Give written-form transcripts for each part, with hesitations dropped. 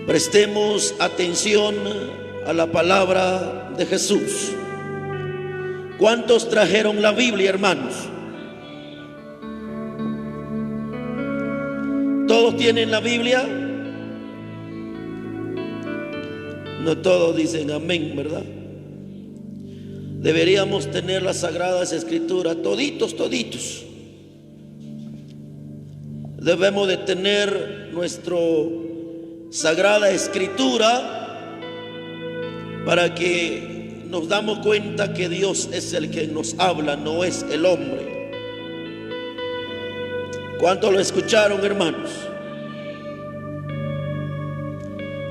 Prestemos atención a la palabra de Jesús. ¿Cuántos trajeron la Biblia, hermanos? ¿Todos tienen la Biblia? No todos dicen amén, ¿verdad? Deberíamos tener las Sagradas Escrituras, toditos. Debemos de tener nuestra Sagrada Escritura para que nos damos cuenta que Dios es el que nos habla, no es el hombre. ¿Cuántos lo escucharon, hermanos?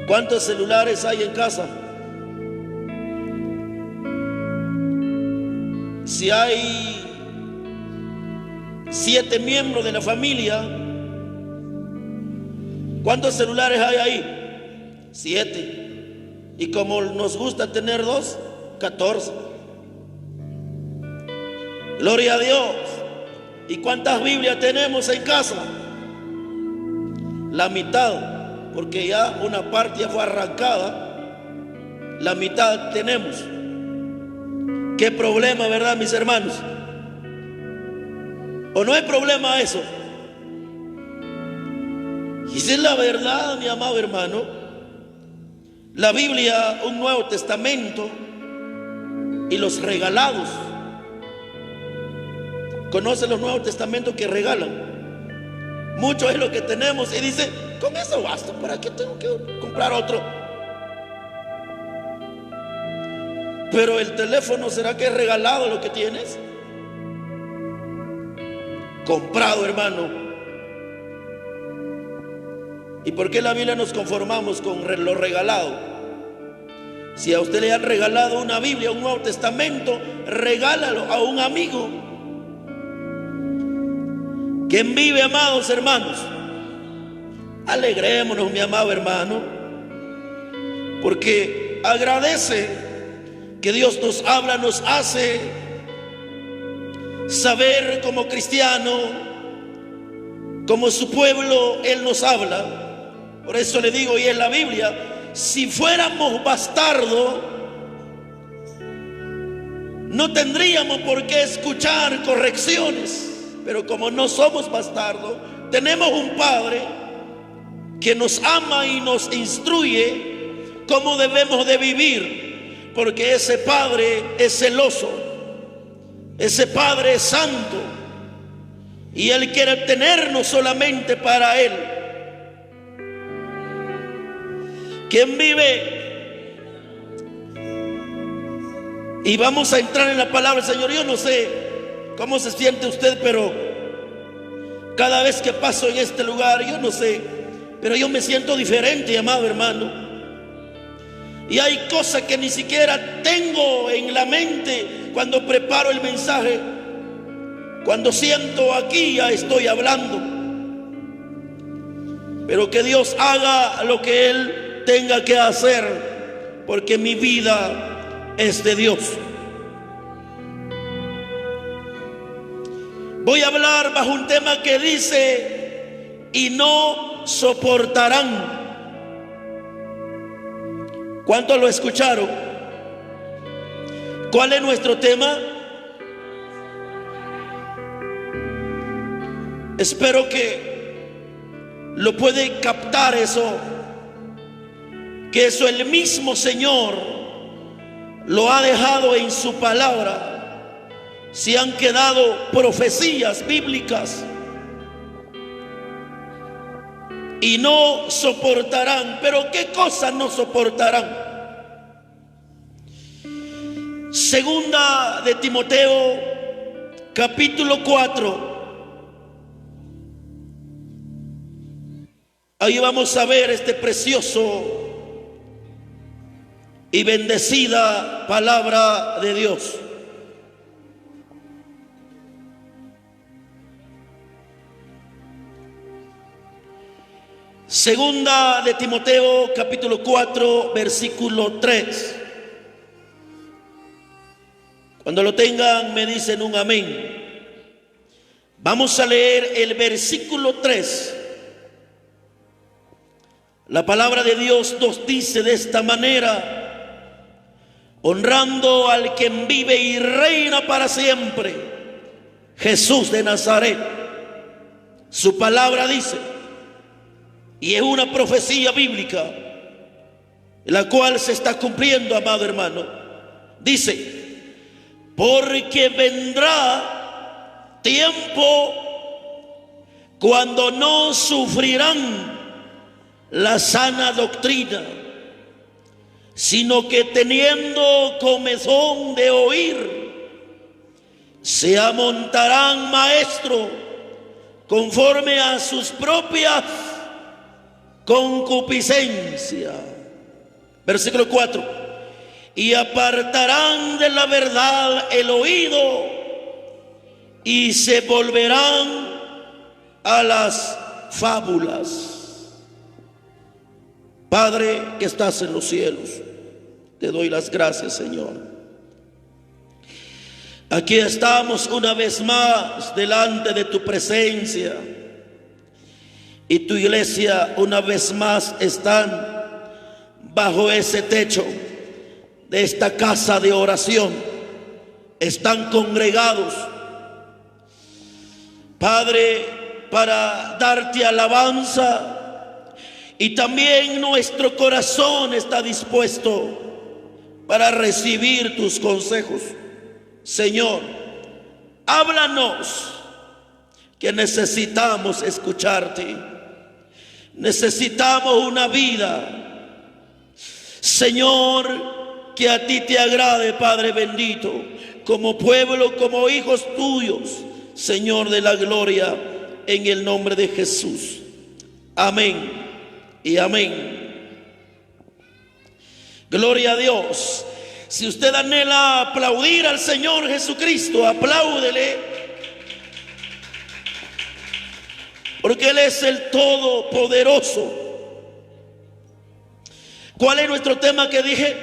¿Cuántos celulares hay en casa? Si hay 7 miembros de la familia, ¿cuántos celulares hay ahí? 7. Y como nos gusta tener 2, 14. Gloria a Dios. ¿Y cuántas Biblias tenemos en casa? La mitad, porque ya una parte ya fue arrancada. La mitad tenemos. Qué problema, ¿verdad, mis hermanos? ¿O no hay problema eso? Y si es la verdad, mi amado hermano, la Biblia, un Nuevo Testamento y los regalados. ¿Conocen los Nuevos Testamentos que regalan? Mucho es lo que tenemos y dice, con eso basta, ¿para qué tengo que comprar otro? Pero el teléfono, ¿será que es regalado lo que tienes? Comprado, hermano. ¿Y por qué la Biblia nos conformamos con lo regalado? Si a usted le han regalado una Biblia, un Nuevo Testamento, regálalo a un amigo. ¿Quién vive, amados hermanos? Alegrémonos, mi amado hermano, porque agradece que Dios nos habla, nos hace saber como cristiano, como su pueblo, Él nos habla. Por eso le digo, y en la Biblia, si fuéramos bastardos, no tendríamos por qué escuchar correcciones. Pero como no somos bastardos, tenemos un Padre que nos ama y nos instruye cómo debemos de vivir, porque ese Padre es celoso, ese Padre es santo, y Él quiere tenernos solamente para Él. ¿Quién vive? Y vamos a entrar en la palabra del Señor. Yo no sé cómo se siente usted, pero cada vez que paso en este lugar, yo no sé, pero yo me siento diferente, amado hermano. Y hay cosas que ni siquiera tengo en la mente cuando preparo el mensaje. Cuando siento aquí, ya estoy hablando. Pero que Dios haga lo que Él tenga que hacer, porque mi vida es de Dios. Voy a hablar bajo un tema que dice, y no soportarán. ¿Cuántos lo escucharon? ¿Cuál es nuestro tema? Espero que lo puede captar eso, que eso el mismo Señor lo ha dejado en su palabra. Si han quedado profecías bíblicas, y no soportarán. Pero ¿qué cosas no soportarán? Segunda de Timoteo, capítulo 4. Ahí vamos a ver este precioso y bendecida palabra de Dios. Segunda de Timoteo, capítulo 4, versículo 3. Cuando lo tengan, me dicen un amén. Vamos a leer el versículo 3. La palabra de Dios nos dice de esta manera: honrando al que vive y reina para siempre, Jesús de Nazaret. Su palabra dice, y es una profecía bíblica, la cual se está cumpliendo, amado hermano. Dice: porque vendrá tiempo cuando no sufrirán la sana doctrina, sino que teniendo comezón de oír, se amontarán maestros conforme a sus propias concupiscencias. Versículo 4: y apartarán de la verdad el oído y se volverán a las fábulas. Padre que estás en los cielos, te doy las gracias, Señor. Aquí estamos una vez más delante de tu presencia, y tu iglesia una vez más están bajo ese techo de esta casa de oración. Están congregados, Padre, para darte alabanza. Y también nuestro corazón está dispuesto para recibir tus consejos. Señor, háblanos, que necesitamos escucharte. Necesitamos una vida, Señor, que a ti te agrade, Padre bendito, como pueblo, como hijos tuyos, Señor de la gloria, en el nombre de Jesús. Amén y amén. Gloria a Dios. Si usted anhela aplaudir al Señor Jesucristo, apláudele, porque Él es el Todopoderoso. ¿Cuál es nuestro tema que dije?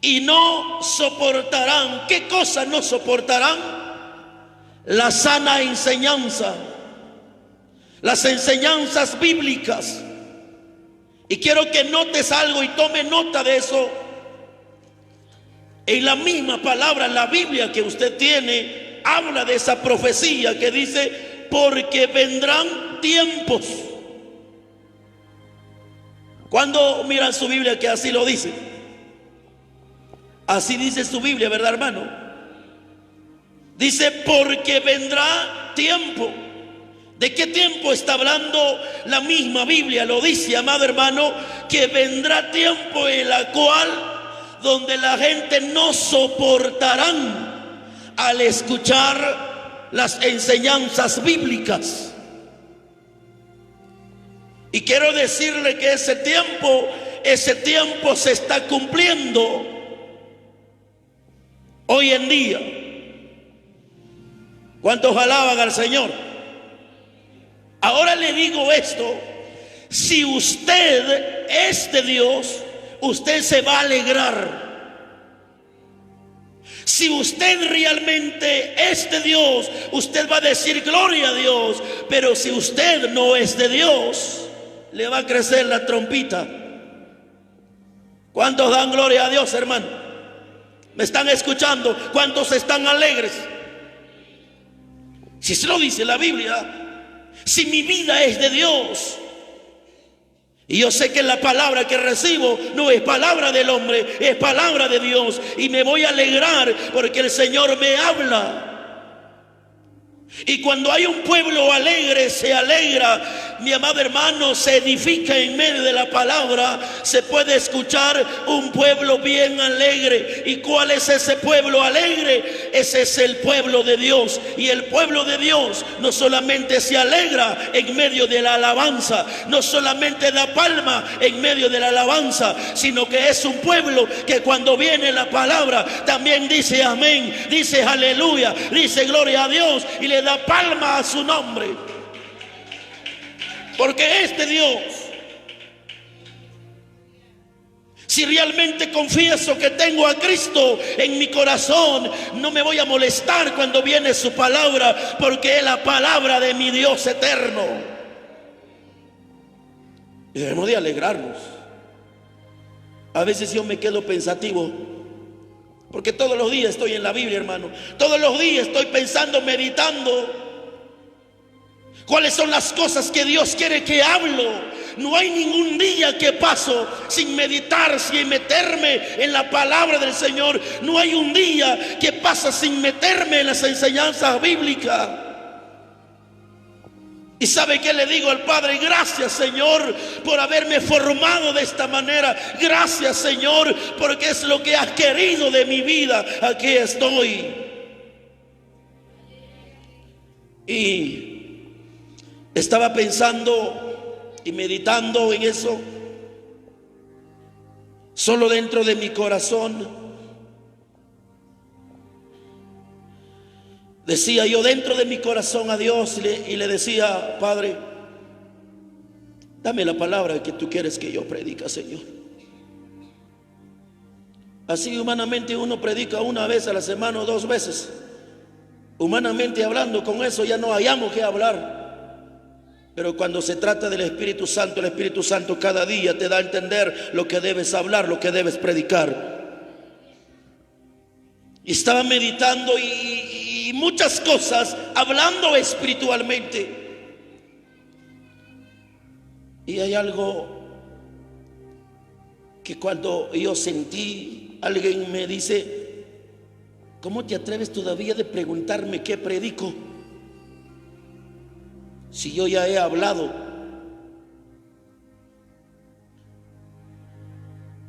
Y no soportarán. ¿Qué cosas no soportarán? La sana enseñanza, las enseñanzas bíblicas. Y quiero que notes algo y tome nota de eso. En la misma palabra, la Biblia que usted tiene, habla de esa profecía que dice: porque vendrán tiempos. Cuando miran su Biblia que así lo dice? Así dice su Biblia, ¿verdad, hermano? Dice: porque vendrá tiempo. ¿De qué tiempo está hablando la misma Biblia? Lo dice, amado hermano, que vendrá tiempo en la cual donde la gente no soportarán al escuchar las enseñanzas bíblicas. Y quiero decirle que ese tiempo se está cumpliendo hoy en día. ¿Cuántos alaban al Señor? Ahora le digo esto: si usted es de Dios, usted se va a alegrar. Si usted realmente es de Dios, usted va a decir gloria a Dios. Pero si usted no es de Dios, le va a crecer la trompita. ¿Cuántos dan gloria a Dios, hermano? ¿Me están escuchando? ¿Cuántos están alegres? Si se lo dice la Biblia. Si mi vida es de Dios, y yo sé que la palabra que recibo no es palabra del hombre, es palabra de Dios, y me voy a alegrar porque el Señor me habla. Y cuando hay un pueblo alegre, se alegra, mi amado hermano, se edifica en medio de la palabra. Se puede escuchar un pueblo bien alegre. ¿Y cuál es ese pueblo alegre? Ese es el pueblo de Dios. Y el pueblo de Dios no solamente se alegra en medio de la alabanza, no solamente da palma en medio de la alabanza, sino que es un pueblo que cuando viene la palabra también dice amén, dice aleluya, dice gloria a Dios y le da palma a su nombre. Porque es de Dios. Si realmente confieso que tengo a Cristo en mi corazón, no me voy a molestar cuando viene su palabra, porque es la palabra de mi Dios eterno. Y debemos de alegrarnos. A veces yo me quedo pensativo, porque todos los días estoy en la Biblia, hermano. Todos los días estoy pensando, meditando cuáles son las cosas que Dios quiere que hablo. No hay ningún día que paso sin meditar, sin meterme en la palabra del Señor. No hay un día que pasa sin meterme en las enseñanzas bíblicas. ¿Y sabe qué le digo al Padre? Gracias, Señor, por haberme formado de esta manera. Gracias, Señor, porque es lo que has querido de mi vida. Aquí estoy. Y estaba pensando y meditando en eso. Solo dentro de mi corazón decía yo, dentro de mi corazón, a Dios, y le decía: Padre, dame la palabra que tú quieres que yo predique, Señor. Así humanamente uno predica una vez a la semana o 2 veces. Humanamente hablando, con eso ya no hayamos que hablar. Pero cuando se trata del Espíritu Santo, el Espíritu Santo cada día te da a entender lo que debes hablar, lo que debes predicar. Y estaba meditando y muchas cosas, hablando espiritualmente. Y hay algo que cuando yo sentí, alguien me dice: ¿cómo te atreves todavía de preguntarme qué predico? Si yo ya he hablado.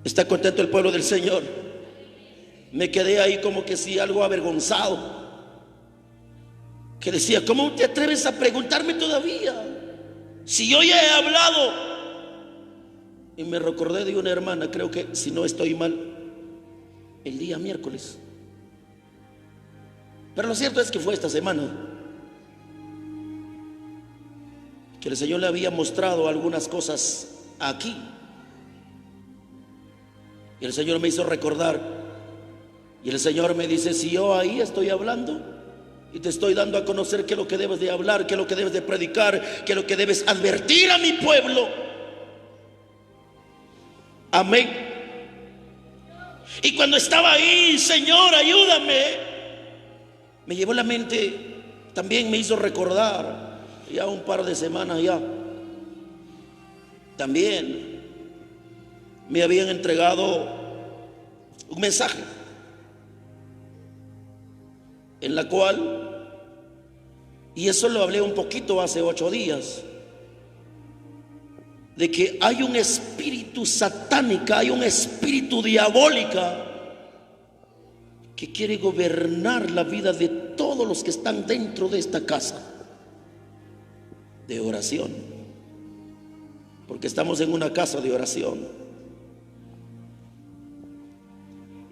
¿Está contento el pueblo del Señor? Me quedé ahí como que si algo avergonzado, que decía: ¿cómo te atreves a preguntarme todavía? Si yo ya he hablado. Y me recordé de una hermana, creo que, si no estoy mal, el día miércoles. Pero lo cierto es que fue esta semana que el Señor le había mostrado algunas cosas aquí. Y el Señor me hizo recordar. Y el Señor me dice: si yo ahí estoy hablando y te estoy dando a conocer qué es lo que debes de hablar, qué es lo que debes de predicar, qué es lo que debes advertir a mi pueblo. Amén. Y cuando estaba ahí: Señor, ayúdame, me llevó la mente, también me hizo recordar, ya un par de semanas ya, también me habían entregado un mensaje en la cual, y eso lo hablé un poquito hace 8 días, de que hay un espíritu satánico, hay un espíritu diabólico que quiere gobernar la vida de todos los que están dentro de esta casa de oración, porque estamos en una casa de oración.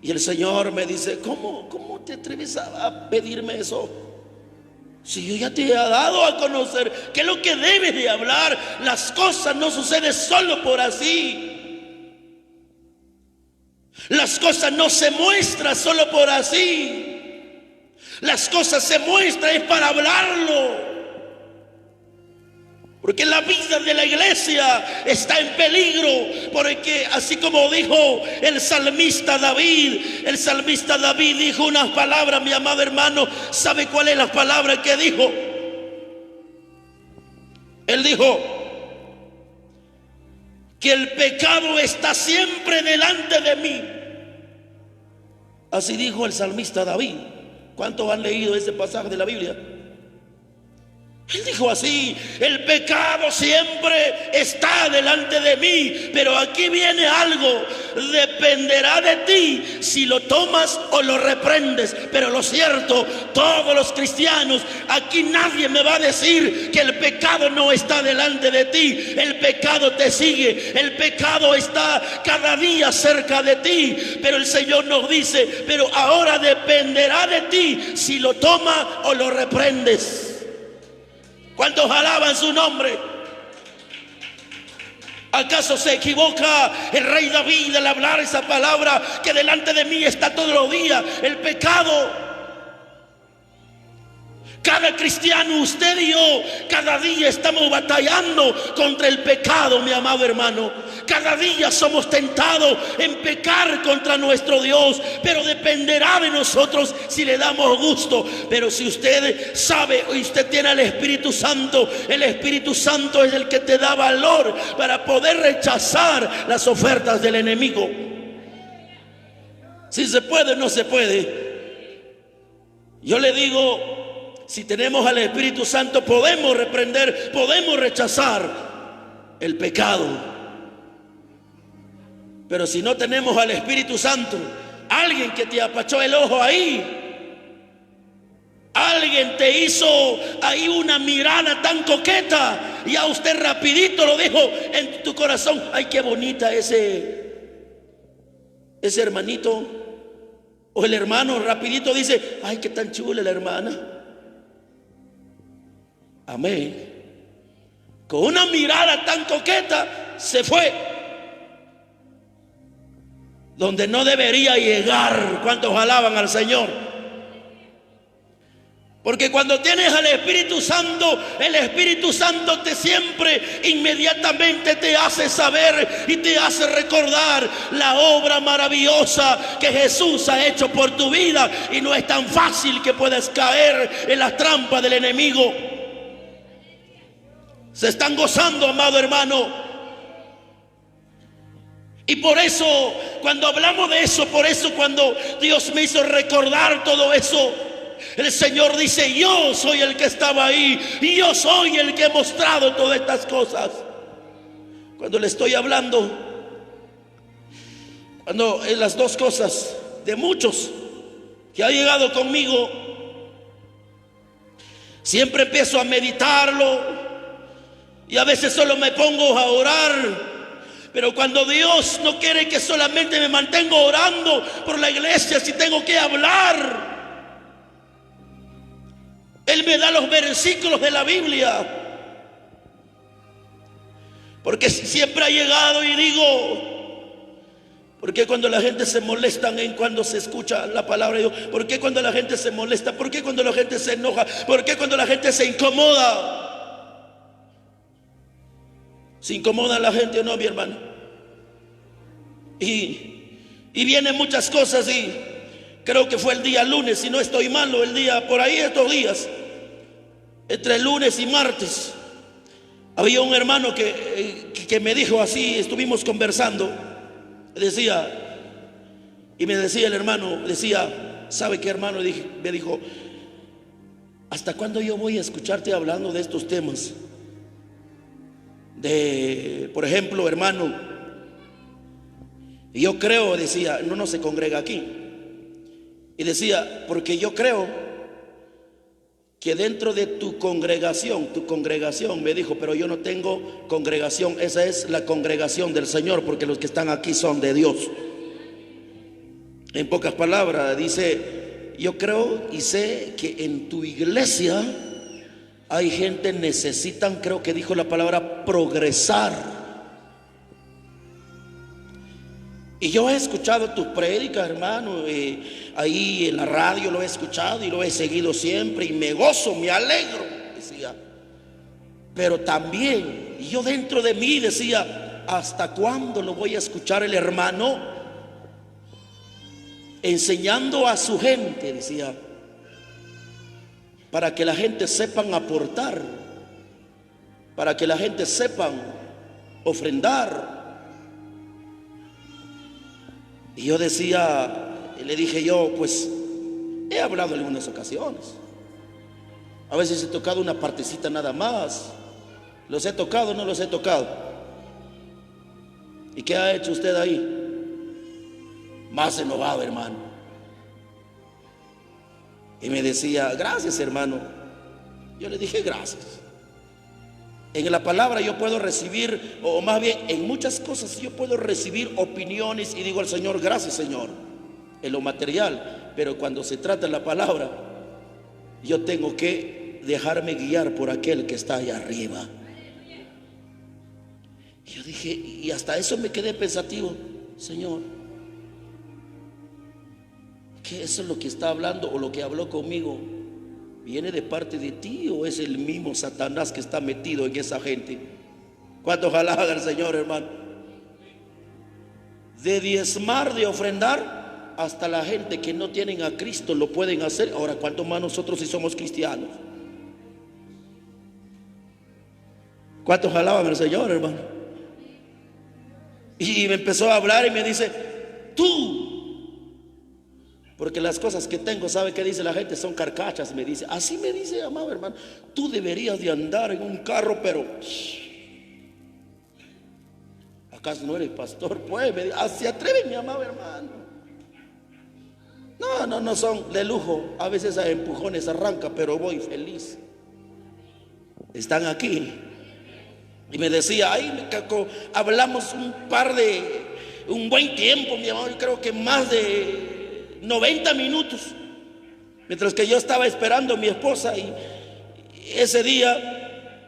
Y el Señor me dice: ¿Cómo te atreves a pedirme eso? Si yo ya te he dado a conocer qué es lo que debes de hablar. Las cosas no suceden solo por así. Las cosas no se muestran solo por así. Las cosas se muestran es para hablarlo. Porque la vida de la iglesia está en peligro. Porque así como dijo el salmista David dijo unas palabras, mi amado hermano. ¿Sabe cuál es la palabra que dijo? Él dijo que el pecado está siempre delante de mí. Así dijo el salmista David. ¿Cuántos han leído ese pasaje de la Biblia? Él dijo así: el pecado siempre está delante de mí. Pero aquí viene algo: dependerá de ti si lo tomas o lo reprendes. Pero lo cierto, todos los cristianos, aquí nadie me va a decir que el pecado no está delante de ti. El pecado te sigue, el pecado está cada día cerca de ti. Pero el Señor nos dice: pero ahora dependerá de ti si lo tomas o lo reprendes. ¿Cuántos alaban su nombre? ¿Acaso se equivoca el rey David al hablar esa palabra que delante de mí está todos los días? El pecado. Cada cristiano, usted y yo, cada día estamos batallando contra el pecado, mi amado hermano. Cada día somos tentados en pecar contra nuestro Dios, pero dependerá de nosotros si le damos gusto. Pero si usted sabe y usted tiene al Espíritu Santo, el Espíritu Santo es el que te da valor para poder rechazar las ofertas del enemigo. Si se puede o no se puede. Yo le digo, si tenemos al Espíritu Santo, podemos reprender, podemos rechazar el pecado. Pero si no tenemos al Espíritu Santo, alguien que te apachó el ojo ahí, alguien te hizo ahí una mirada tan coqueta, y a usted rapidito lo dijo en tu corazón: ay, qué bonita ese hermanito. O el hermano rapidito dice: ay, qué tan chula la hermana. Amén. Con una mirada tan coqueta se fue donde no debería llegar. ¿Cuántos alaban al Señor? Porque cuando tienes al Espíritu Santo, el Espíritu Santo te siempre, inmediatamente te hace saber y te hace recordar la obra maravillosa que Jesús ha hecho por tu vida. Y no es tan fácil que puedas caer en las trampas del enemigo. Se están gozando, amado hermano. Y por eso, cuando hablamos de eso, por eso cuando Dios me hizo recordar todo eso, el Señor dice: yo soy el que estaba ahí, y yo soy el que he mostrado todas estas cosas. Cuando le estoy hablando, cuando en las dos cosas de muchos que ha llegado conmigo, siempre empiezo a meditarlo. Y a veces solo me pongo a orar. Pero cuando Dios no quiere que solamente me mantenga orando por la iglesia, si tengo que hablar, Él me da los versículos de la Biblia. Porque siempre ha llegado y digo: ¿por qué cuando la gente se molesta en cuando se escucha la palabra de Dios? ¿Por qué cuando la gente se molesta? ¿Por qué cuando la gente se enoja? ¿Por qué cuando la gente se incomoda? ¿Se incomoda la gente o no, mi hermano? Y vienen muchas cosas, y creo que fue el día lunes, si no estoy malo, el día por ahí, estos días, entre lunes y martes, había un hermano que me dijo así, estuvimos conversando, y me decía el hermano, ¿sabe qué, hermano? Me dijo: ¿hasta cuándo yo voy a escucharte hablando de estos temas? Por ejemplo, hermano, yo creo, decía, no se congrega aquí. Y decía: porque yo creo que dentro de tu congregación, me dijo, pero yo no tengo congregación, esa es la congregación del Señor, porque los que están aquí son de Dios. En pocas palabras, dice: yo creo y sé que en tu iglesia hay gente necesitan, creo que dijo la palabra, progresar. Y yo he escuchado tus prédicas, hermano, ahí en la radio lo he escuchado y lo he seguido siempre, y me gozo, me alegro, decía. Pero también yo dentro de mí decía: ¿hasta cuándo lo voy a escuchar el hermano enseñando a su gente? Decía, para que la gente sepan aportar, para que la gente sepan ofrendar. Y yo decía, le dije yo, pues he hablado en algunas ocasiones, a veces he tocado una partecita nada más. ¿Los he tocado o no los he tocado? ¿Y qué ha hecho usted ahí? Más enojado, hermano. Y me decía: gracias, hermano. Yo le dije: gracias. En la palabra yo puedo recibir, o más bien en muchas cosas yo puedo recibir opiniones, y digo al Señor: gracias, Señor, en lo material. Pero cuando se trata de la palabra, yo tengo que dejarme guiar por aquel que está allá arriba. Y yo dije, y hasta eso me quedé pensativo: Señor, que eso es lo que está hablando o lo que habló conmigo ¿Viene de parte de ti o es el mismo Satanás que está metido en esa gente? ¿Cuántos alaban al Señor, hermano? De diezmar, de ofrendar, hasta la gente que no tienen a Cristo lo pueden hacer. Ahora, ¿cuánto más nosotros si somos cristianos? ¿Cuántos alaban al Señor, hermano? Y me empezó a hablar y me dice: tú, porque las cosas que tengo, ¿sabe qué dice la gente? Son carcachas, me dice. Así me dice, amado hermano, tú deberías de andar en un carro, pero ¿acaso no eres pastor? Pues me dice, se atreven, mi amado hermano. No son de lujo. A veces a empujones arranca, pero voy feliz. Están aquí. Y me decía, hablamos un buen tiempo, mi amor. Yo creo que más de 90 minutos. Mientras que yo estaba esperando a mi esposa. Y ese día,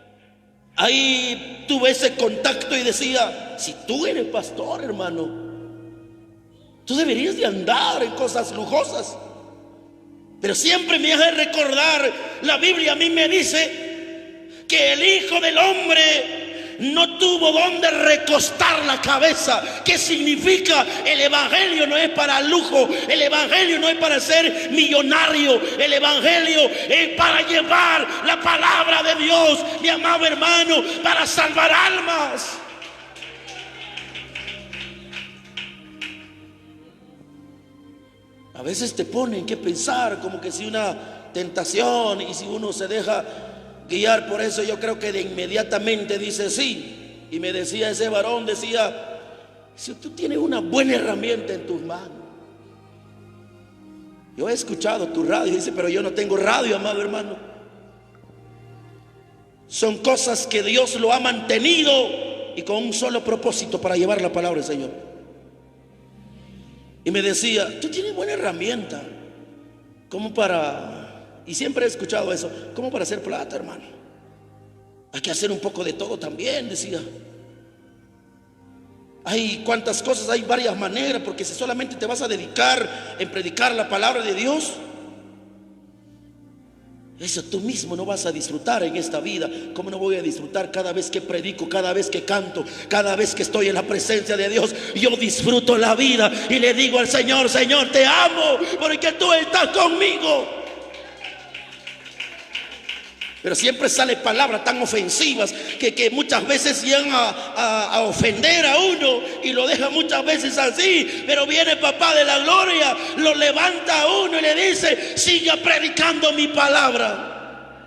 ahí tuve ese contacto y decía: si tú eres pastor, hermano, tú deberías de andar en cosas lujosas. Pero siempre me hace recordar, la Biblia a mí me dice que el Hijo del Hombre no tuvo donde recostar la cabeza. ¿Qué significa? El evangelio no es para lujo, el evangelio no es para ser millonario, el evangelio es para llevar la palabra de Dios, mi amado hermano, para salvar almas. A veces te ponen que pensar como que si una tentación, y si uno se deja guiar por eso, yo creo que de inmediatamente dice sí. Y me decía ese varón, decía: si tú tienes una buena herramienta en tus manos. Yo he escuchado tu radio, dice, pero yo no tengo radio, amado hermano. Son cosas que Dios lo ha mantenido y con un solo propósito: para llevar la palabra del Señor. Y me decía: tú tienes buena herramienta, como para... Y siempre he escuchado eso, como para hacer plata, hermano. Hay que hacer un poco de todo también, decía. Hay cuantas cosas, hay varias maneras, porque si solamente te vas a dedicar en predicar la palabra de Dios, eso tú mismo no vas a disfrutar en esta vida. ¿Cómo no voy a disfrutar cada vez que predico, cada vez que canto, cada vez que estoy en la presencia de Dios? Yo disfruto la vida y le digo al Señor: Señor, te amo porque tú estás conmigo. Pero siempre salen palabras tan ofensivas que muchas veces llegan a ofender a uno, y lo deja muchas veces así. Pero viene Papá de la Gloria, lo levanta a uno y le dice: siga predicando mi palabra.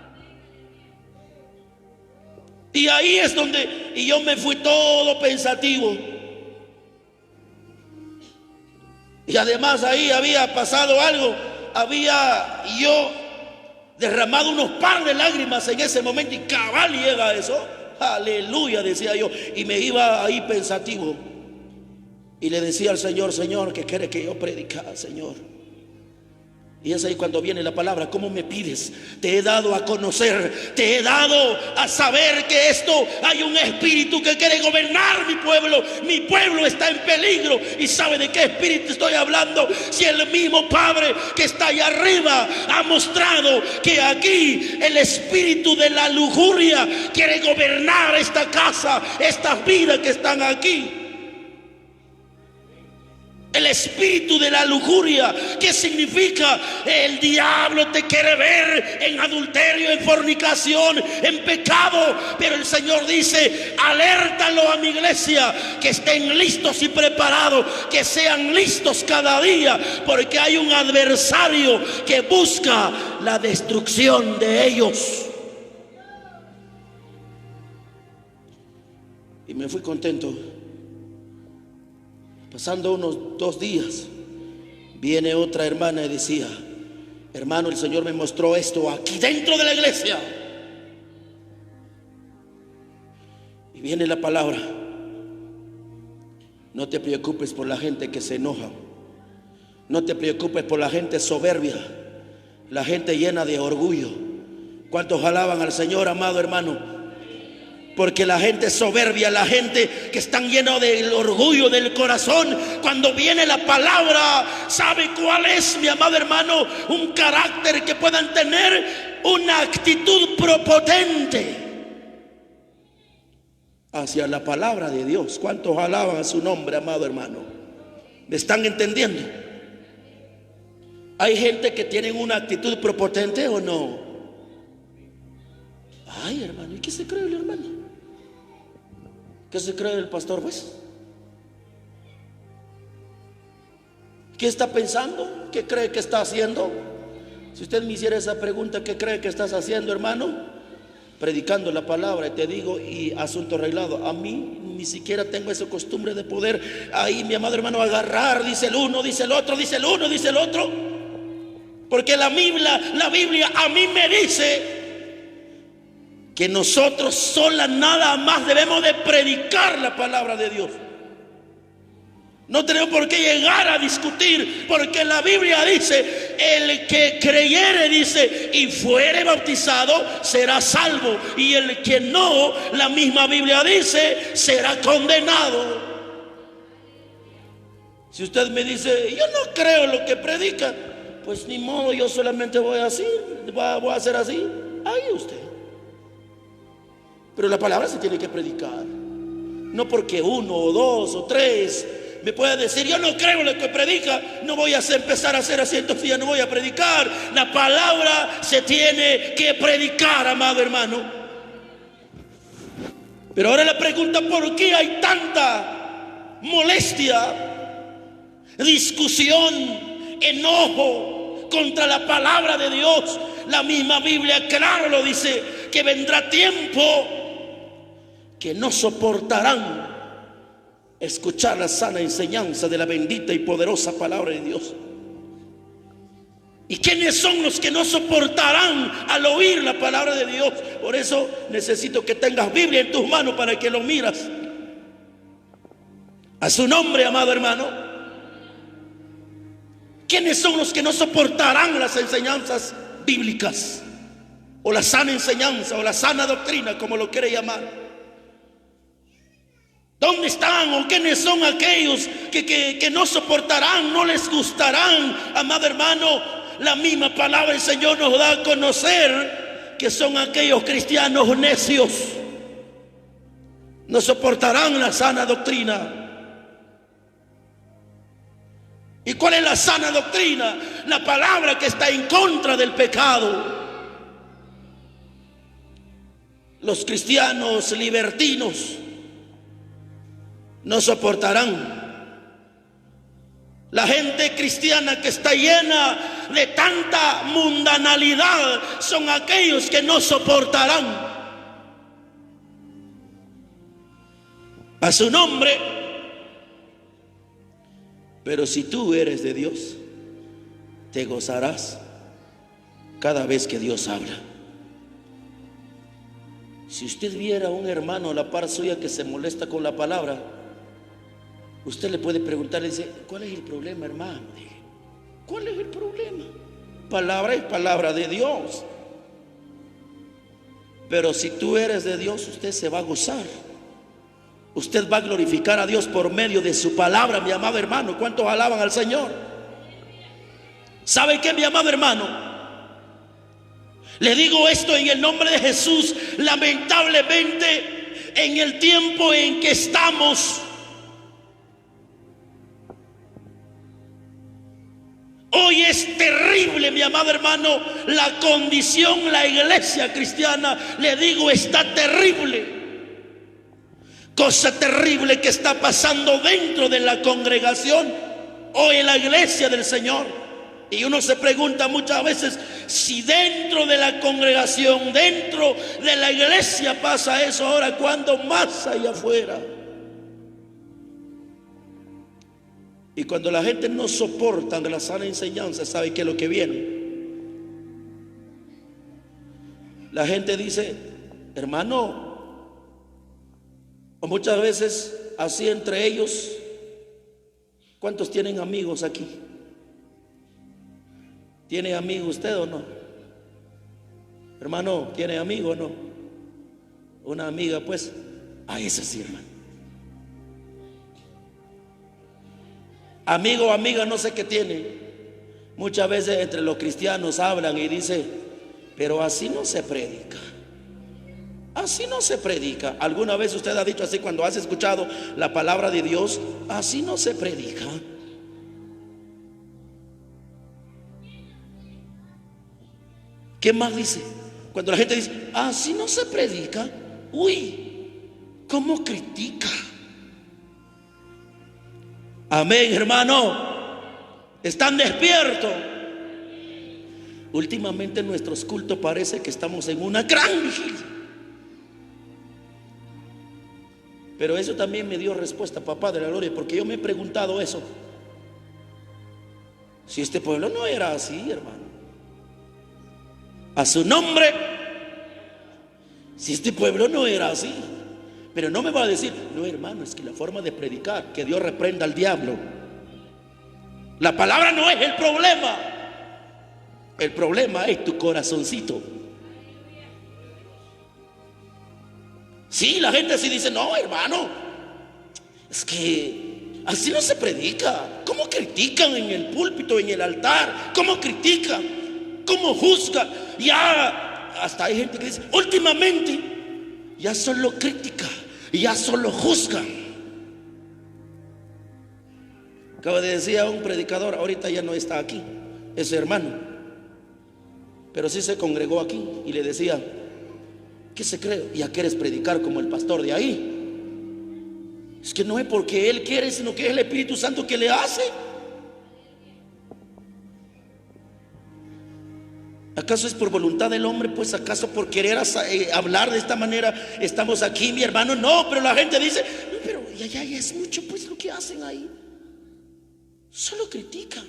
Y ahí es donde yo me fui todo pensativo. Y además ahí había pasado algo. Había yo derramado unos par de lágrimas en ese momento, y cabal llega eso. Aleluya, decía yo. Y me iba ahí pensativo. Y le decía al Señor: Señor, ¿qué quiere que yo predique, Señor? Y es ahí cuando viene la palabra: ¿cómo me pides? Te he dado a conocer, te he dado a saber que hay un espíritu que quiere gobernar mi pueblo. Mi pueblo está en peligro. ¿Y sabe de qué espíritu estoy hablando? Si el mismo Padre que está allá arriba ha mostrado que aquí el espíritu de la lujuria quiere gobernar esta casa, estas vidas que están aquí. El espíritu de la lujuria, ¿qué significa? El diablo te quiere ver en adulterio, en fornicación, en pecado. Pero el Señor dice: alértalo a mi iglesia, que estén listos y preparados, que sean listos cada día, porque hay un adversario que busca la destrucción de ellos. Y me fui contento. Pasando unos 2 días, viene otra hermana y decía: hermano, el Señor me mostró esto aquí dentro de la iglesia. Y viene la palabra: no te preocupes por la gente que se enoja, no te preocupes por la gente soberbia, la gente llena de orgullo. ¿Cuántos alaban al Señor, amado hermano? Porque la gente soberbia, la gente que están lleno del orgullo del corazón, cuando viene la palabra, ¿sabe cuál es, mi amado hermano? Un carácter que puedan tener una actitud prepotente hacia la palabra de Dios. ¿Cuántos alaban a su nombre, amado hermano? ¿Me están entendiendo? ¿Hay gente que tiene una actitud prepotente o no? Ay, hermano, ¿y qué se cree el hermano? ¿Qué se cree el pastor, pues? ¿Qué está pensando? ¿Qué cree que está haciendo? Si usted me hiciera esa pregunta, ¿qué cree que estás haciendo, hermano? Predicando la palabra, y te digo, y asunto arreglado. A mí ni siquiera tengo esa costumbre de poder ahí, mi amado hermano, agarrar, dice el uno, dice el otro, dice el uno, dice el otro. Porque la Biblia a mí me dice que nosotros sola nada más debemos de predicar la palabra de Dios. No tenemos por qué llegar a discutir, porque la Biblia dice: el que creyere, dice, y fuere bautizado, será salvo, y el que no, la misma Biblia dice, será condenado. Si usted me dice: yo no creo lo que predica, pues ni modo, yo solamente voy a hacer así. Ahí usted. Pero la palabra se tiene que predicar. No porque uno o dos o tres me pueda decir: yo no creo en lo que predica, no voy a empezar a hacer así, entonces ya no voy a predicar. La palabra se tiene que predicar, amado hermano. Pero ahora la pregunta: ¿por qué hay tanta molestia, discusión, enojo contra la palabra de Dios? La misma Biblia claro lo dice, que vendrá tiempo que no soportarán escuchar la sana enseñanza de la bendita y poderosa palabra de Dios. ¿Y quiénes son los que no soportarán al oír la palabra de Dios? Por eso necesito que tengas Biblia en tus manos para que lo miras. A su nombre, amado hermano. ¿Quiénes son los que no soportarán las enseñanzas bíblicas? O la sana enseñanza, o la sana doctrina, como lo quiere llamar. ¿Dónde están o quiénes son aquellos que no soportarán, no les gustarán? Amado hermano, la misma palabra del Señor nos da a conocer que son aquellos cristianos necios. No soportarán la sana doctrina. ¿Y cuál es la sana doctrina? La palabra que está en contra del pecado. Los cristianos libertinos no soportarán. La gente cristiana que está llena de tanta mundanalidad son aquellos que no soportarán. A su nombre. Pero si tú eres de Dios, te gozarás cada vez que Dios habla. Si usted viera a un hermano a la par suya que se molesta con la palabra, usted le puede preguntar, le dice: ¿cuál es el problema, hermano? ¿Cuál es el problema? Palabra es palabra de Dios. Pero si tú eres de Dios, usted se va a gozar. Usted va a glorificar a Dios por medio de su palabra, mi amado hermano. ¿Cuántos alaban al Señor? ¿Sabe qué, mi amado hermano? Le digo esto en el nombre de Jesús. Lamentablemente, en el tiempo en que estamos, hoy es terrible, mi amado hermano, la condición, la iglesia cristiana, le digo, está terrible. Cosa terrible que está pasando dentro de la congregación o en la iglesia del Señor. Y uno se pregunta muchas veces, si dentro de la congregación, dentro de la iglesia pasa eso, ahora ¿cuándo más allá afuera? Y cuando la gente no soporta la sana enseñanza, ¿sabe qué es lo que viene? La gente dice: hermano, o muchas veces así entre ellos, ¿cuántos tienen amigos aquí? ¿Tiene amigo usted o no? Hermano, ¿tiene amigo o no? una amiga, pues, a esa sí, hermano. Amigo o amiga, no sé qué tiene. Muchas veces entre los cristianos hablan y dicen, pero así no se predica. Así no se predica. ¿Alguna vez usted ha dicho así cuando has escuchado la palabra de Dios? Así no se predica. ¿Qué más dice? Cuando la gente dice, así no se predica. Uy, ¿cómo critica? Amén, hermano. ¿Están despiertos? Últimamente en nuestros cultos parece que estamos en una gran vigilia. Pero eso también me dio respuesta, papá de la gloria, porque yo me he preguntado eso. Si este pueblo no era así, hermano. A su nombre. Si este pueblo no era así. Pero no me va a decir, no, hermano, es que la forma de predicar, que Dios reprenda al diablo. La palabra no es el problema. El problema es tu corazoncito. Sí, la gente así dice, no, hermano, es que así no se predica. ¿Cómo critican en el púlpito, en el altar? ¿Cómo critican? ¿Cómo juzgan? Ya, hasta hay gente que dice, últimamente ya solo critica, ya solo juzgan. Acaba de decir a un predicador, ahorita ya no está aquí, ese hermano, pero sí se congregó aquí, y le decía, ¿qué se cree? ¿Ya quieres predicar como el pastor de ahí? Es que no es porque él quiere, sino que es el Espíritu Santo que le hace. ¿Acaso es por voluntad del hombre? Pues acaso por querer hablar de esta manera estamos aquí, mi hermano. No, pero la gente dice, no, pero ya es mucho pues lo que hacen ahí. Solo critican.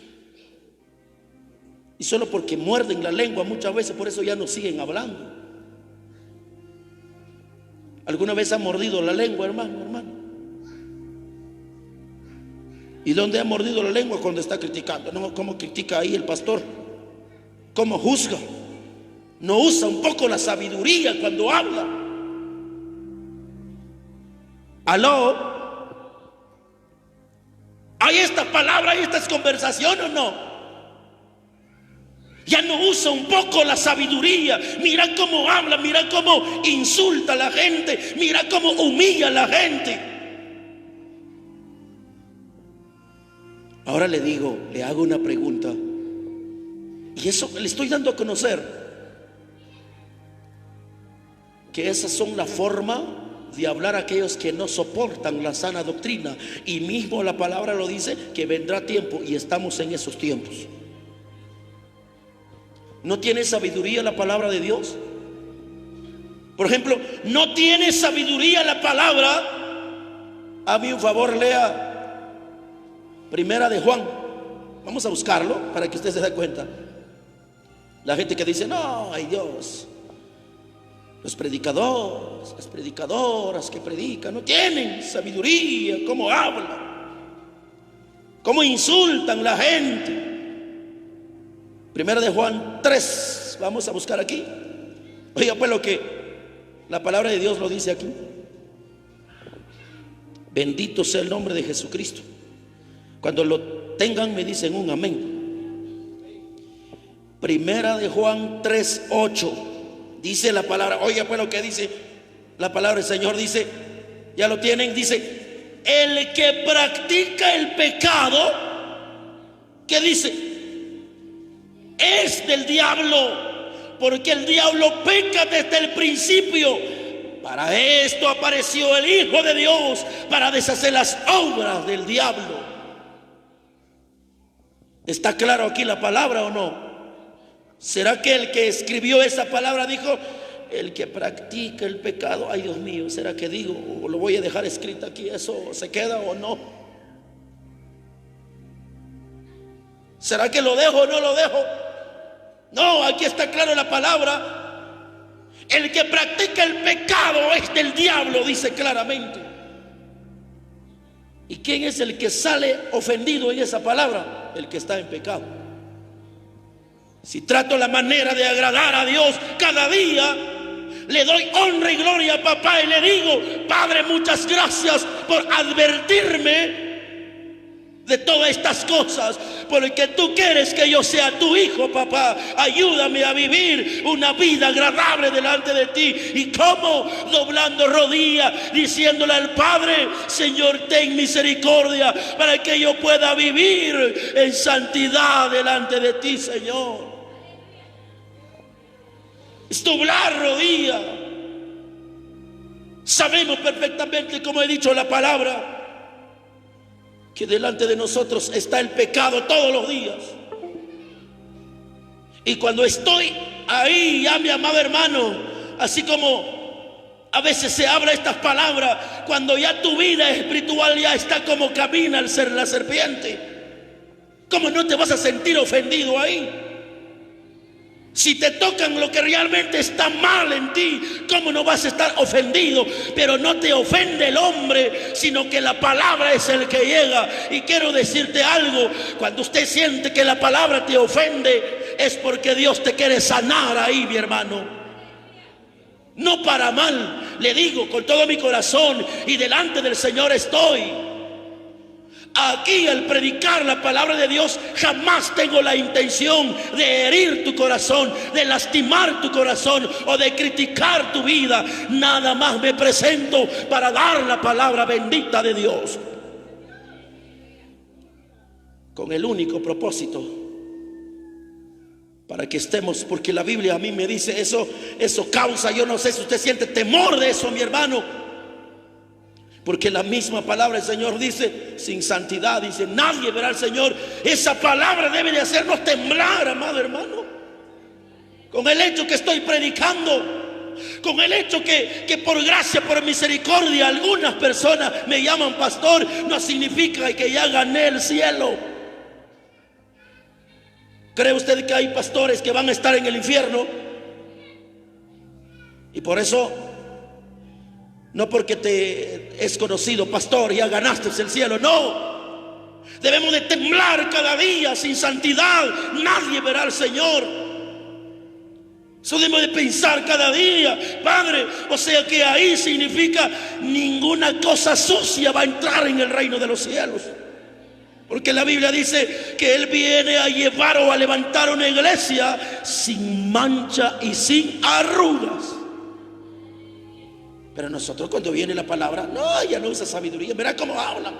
Y solo porque muerden la lengua muchas veces, por eso ya no siguen hablando. ¿Alguna vez ha mordido la lengua, hermano? ¿Y dónde ha mordido la lengua? Cuando está criticando. No, ¿cómo critica ahí el pastor? ¿Cómo juzga? No usa un poco la sabiduría cuando habla. ¿Aló? ¿Hay estas palabras, hay estas conversaciones o no? Ya no usa un poco la sabiduría. Mira cómo habla, mira cómo insulta a la gente, mira cómo humilla a la gente. Ahora le digo, le hago una pregunta. Y eso le estoy dando a conocer, que esas son la forma de hablar a aquellos que no soportan la sana doctrina. Y mismo la palabra lo dice, que vendrá tiempo, y estamos en esos tiempos. ¿No tiene sabiduría la palabra de Dios? Por ejemplo, ¿no tiene sabiduría la palabra? Hazme un favor, lea Primera de Juan. Vamos a buscarlo para que usted se dé cuenta. La gente que dice, no, ay Dios, los predicadores, las predicadoras que predican no tienen sabiduría. ¿Cómo hablan? ¿Cómo insultan la gente? Primera de Juan 3, vamos a buscar aquí. Oiga pues lo que la palabra de Dios lo dice aquí. Bendito sea el nombre de Jesucristo. Cuando lo tengan me dicen un amén. Primera de Juan 3:8 dice la palabra. Oiga pues lo que dice la palabra del Señor. Dice, ya lo tienen, dice, el que practica el pecado, ¿qué dice? Es del diablo, porque el diablo peca desde el principio. Para esto apareció el Hijo de Dios, para deshacer las obras del diablo. ¿Está claro aquí la palabra o no? ¿Será que el que escribió esa palabra dijo, el que practica el pecado? Ay, Dios mío, ¿será que digo o lo voy a dejar escrito aquí? ¿Eso se queda o no? ¿Será que lo dejo o no lo dejo? No, aquí está claro la palabra. El que practica el pecado es del diablo, dice claramente. ¿Y quién es el que sale ofendido en esa palabra? El que está en pecado. Si trato la manera de agradar a Dios cada día, Le doy honra y gloria a papá y le digo: Padre, muchas gracias por advertirme de todas estas cosas, porque tú quieres que yo sea tu hijo, papá. Ayúdame a vivir una vida agradable delante de ti. Y como doblando rodillas, diciéndole al Padre: Señor, ten misericordia para que yo pueda vivir en santidad delante de ti, Señor. Es doblar rodillas. Sabemos perfectamente, como he dicho la palabra, que delante de nosotros está el pecado todos los días. Y cuando estoy ahí, ya mi amado hermano, así como a veces se habla estas palabras, cuando ya tu vida espiritual ya está como camina el ser la serpiente, ¿cómo no te vas a sentir ofendido ahí? Si te tocan lo que realmente está mal en ti, ¿cómo no vas a estar ofendido? Pero no te ofende el hombre, sino que la palabra es el que llega. Y quiero decirte algo: cuando usted siente que la palabra te ofende, es porque Dios te quiere sanar ahí, mi hermano. No para mal, le digo con todo mi corazón, y delante del Señor estoy. Aquí, al predicar la palabra de Dios, jamás tengo la intención de herir tu corazón, de lastimar tu corazón o de criticar tu vida. Nada más me presento para dar la palabra bendita de Dios, con el único propósito para que estemos, porque la Biblia a mí me dice eso causa, yo no sé si usted siente temor de eso, mi hermano. Porque la misma palabra del Señor dice: sin santidad, dice, nadie verá al Señor. Esa palabra debe de hacernos temblar, amado hermano. Con el hecho que estoy predicando, con el hecho que por gracia, por misericordia, algunas personas me llaman pastor, no significa que ya gané el cielo. ¿Cree usted que hay pastores que van a estar en el infierno? Y por eso, no porque te es conocido pastor, ya ganaste el cielo. No, debemos de temblar cada día. Sin santidad nadie verá al Señor. Eso debemos de pensar cada día, Padre. O sea que ahí significa: ninguna cosa sucia va a entrar en el reino de los cielos. Porque la Biblia dice que Él viene a llevar o a levantar una iglesia sin mancha y sin arrugas. Pero nosotros, cuando viene la palabra, no, ya no usa sabiduría. Verá cómo habla.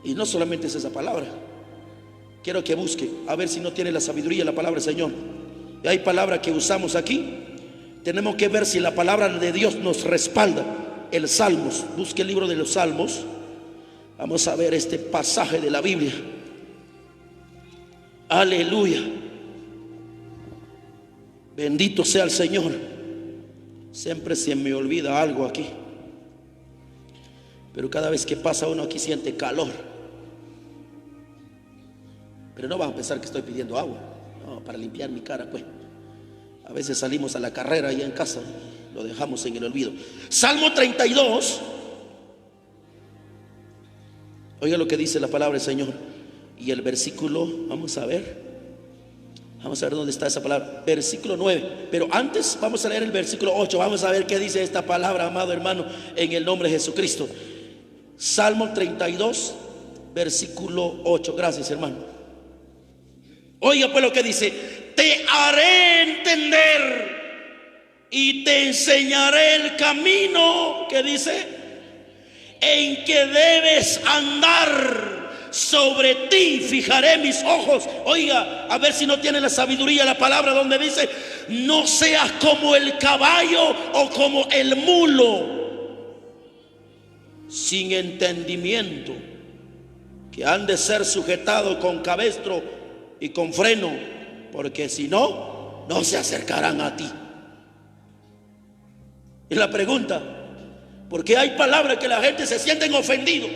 Y no solamente es esa palabra. Quiero que busque a ver si no tiene la sabiduría la palabra del Señor. Y hay palabras que usamos aquí. Tenemos que ver si la palabra de Dios nos respalda. El Salmos, busque el libro de los Salmos. Vamos a ver este pasaje de la Biblia. Aleluya. Bendito sea el Señor. Siempre se me olvida algo aquí, pero cada vez que pasa uno aquí siente calor. Pero no vas a pensar que estoy pidiendo agua, no, para limpiar mi cara, pues. A veces salimos a la carrera allá en casa, lo dejamos en el olvido. Salmo 32. Oiga lo que dice la palabra del Señor. Y el versículo, vamos a ver dónde está esa palabra. Versículo 9. Pero antes vamos a leer el versículo 8. Vamos a ver qué dice esta palabra, amado hermano, en el nombre de Jesucristo. Salmo 32, versículo 8. Gracias, hermano. Oiga pues lo que dice: te haré entender y te enseñaré el camino, que dice, en que debes andar. Sobre ti fijaré mis ojos. Oiga, a ver si no tiene la sabiduría la palabra donde dice: no seas como el caballo o como el mulo, sin entendimiento, que han de ser sujetados con cabestro y con freno, porque si no, no se acercarán a ti. Y la pregunta: ¿por qué hay palabras que la gente se sienten ofendidos?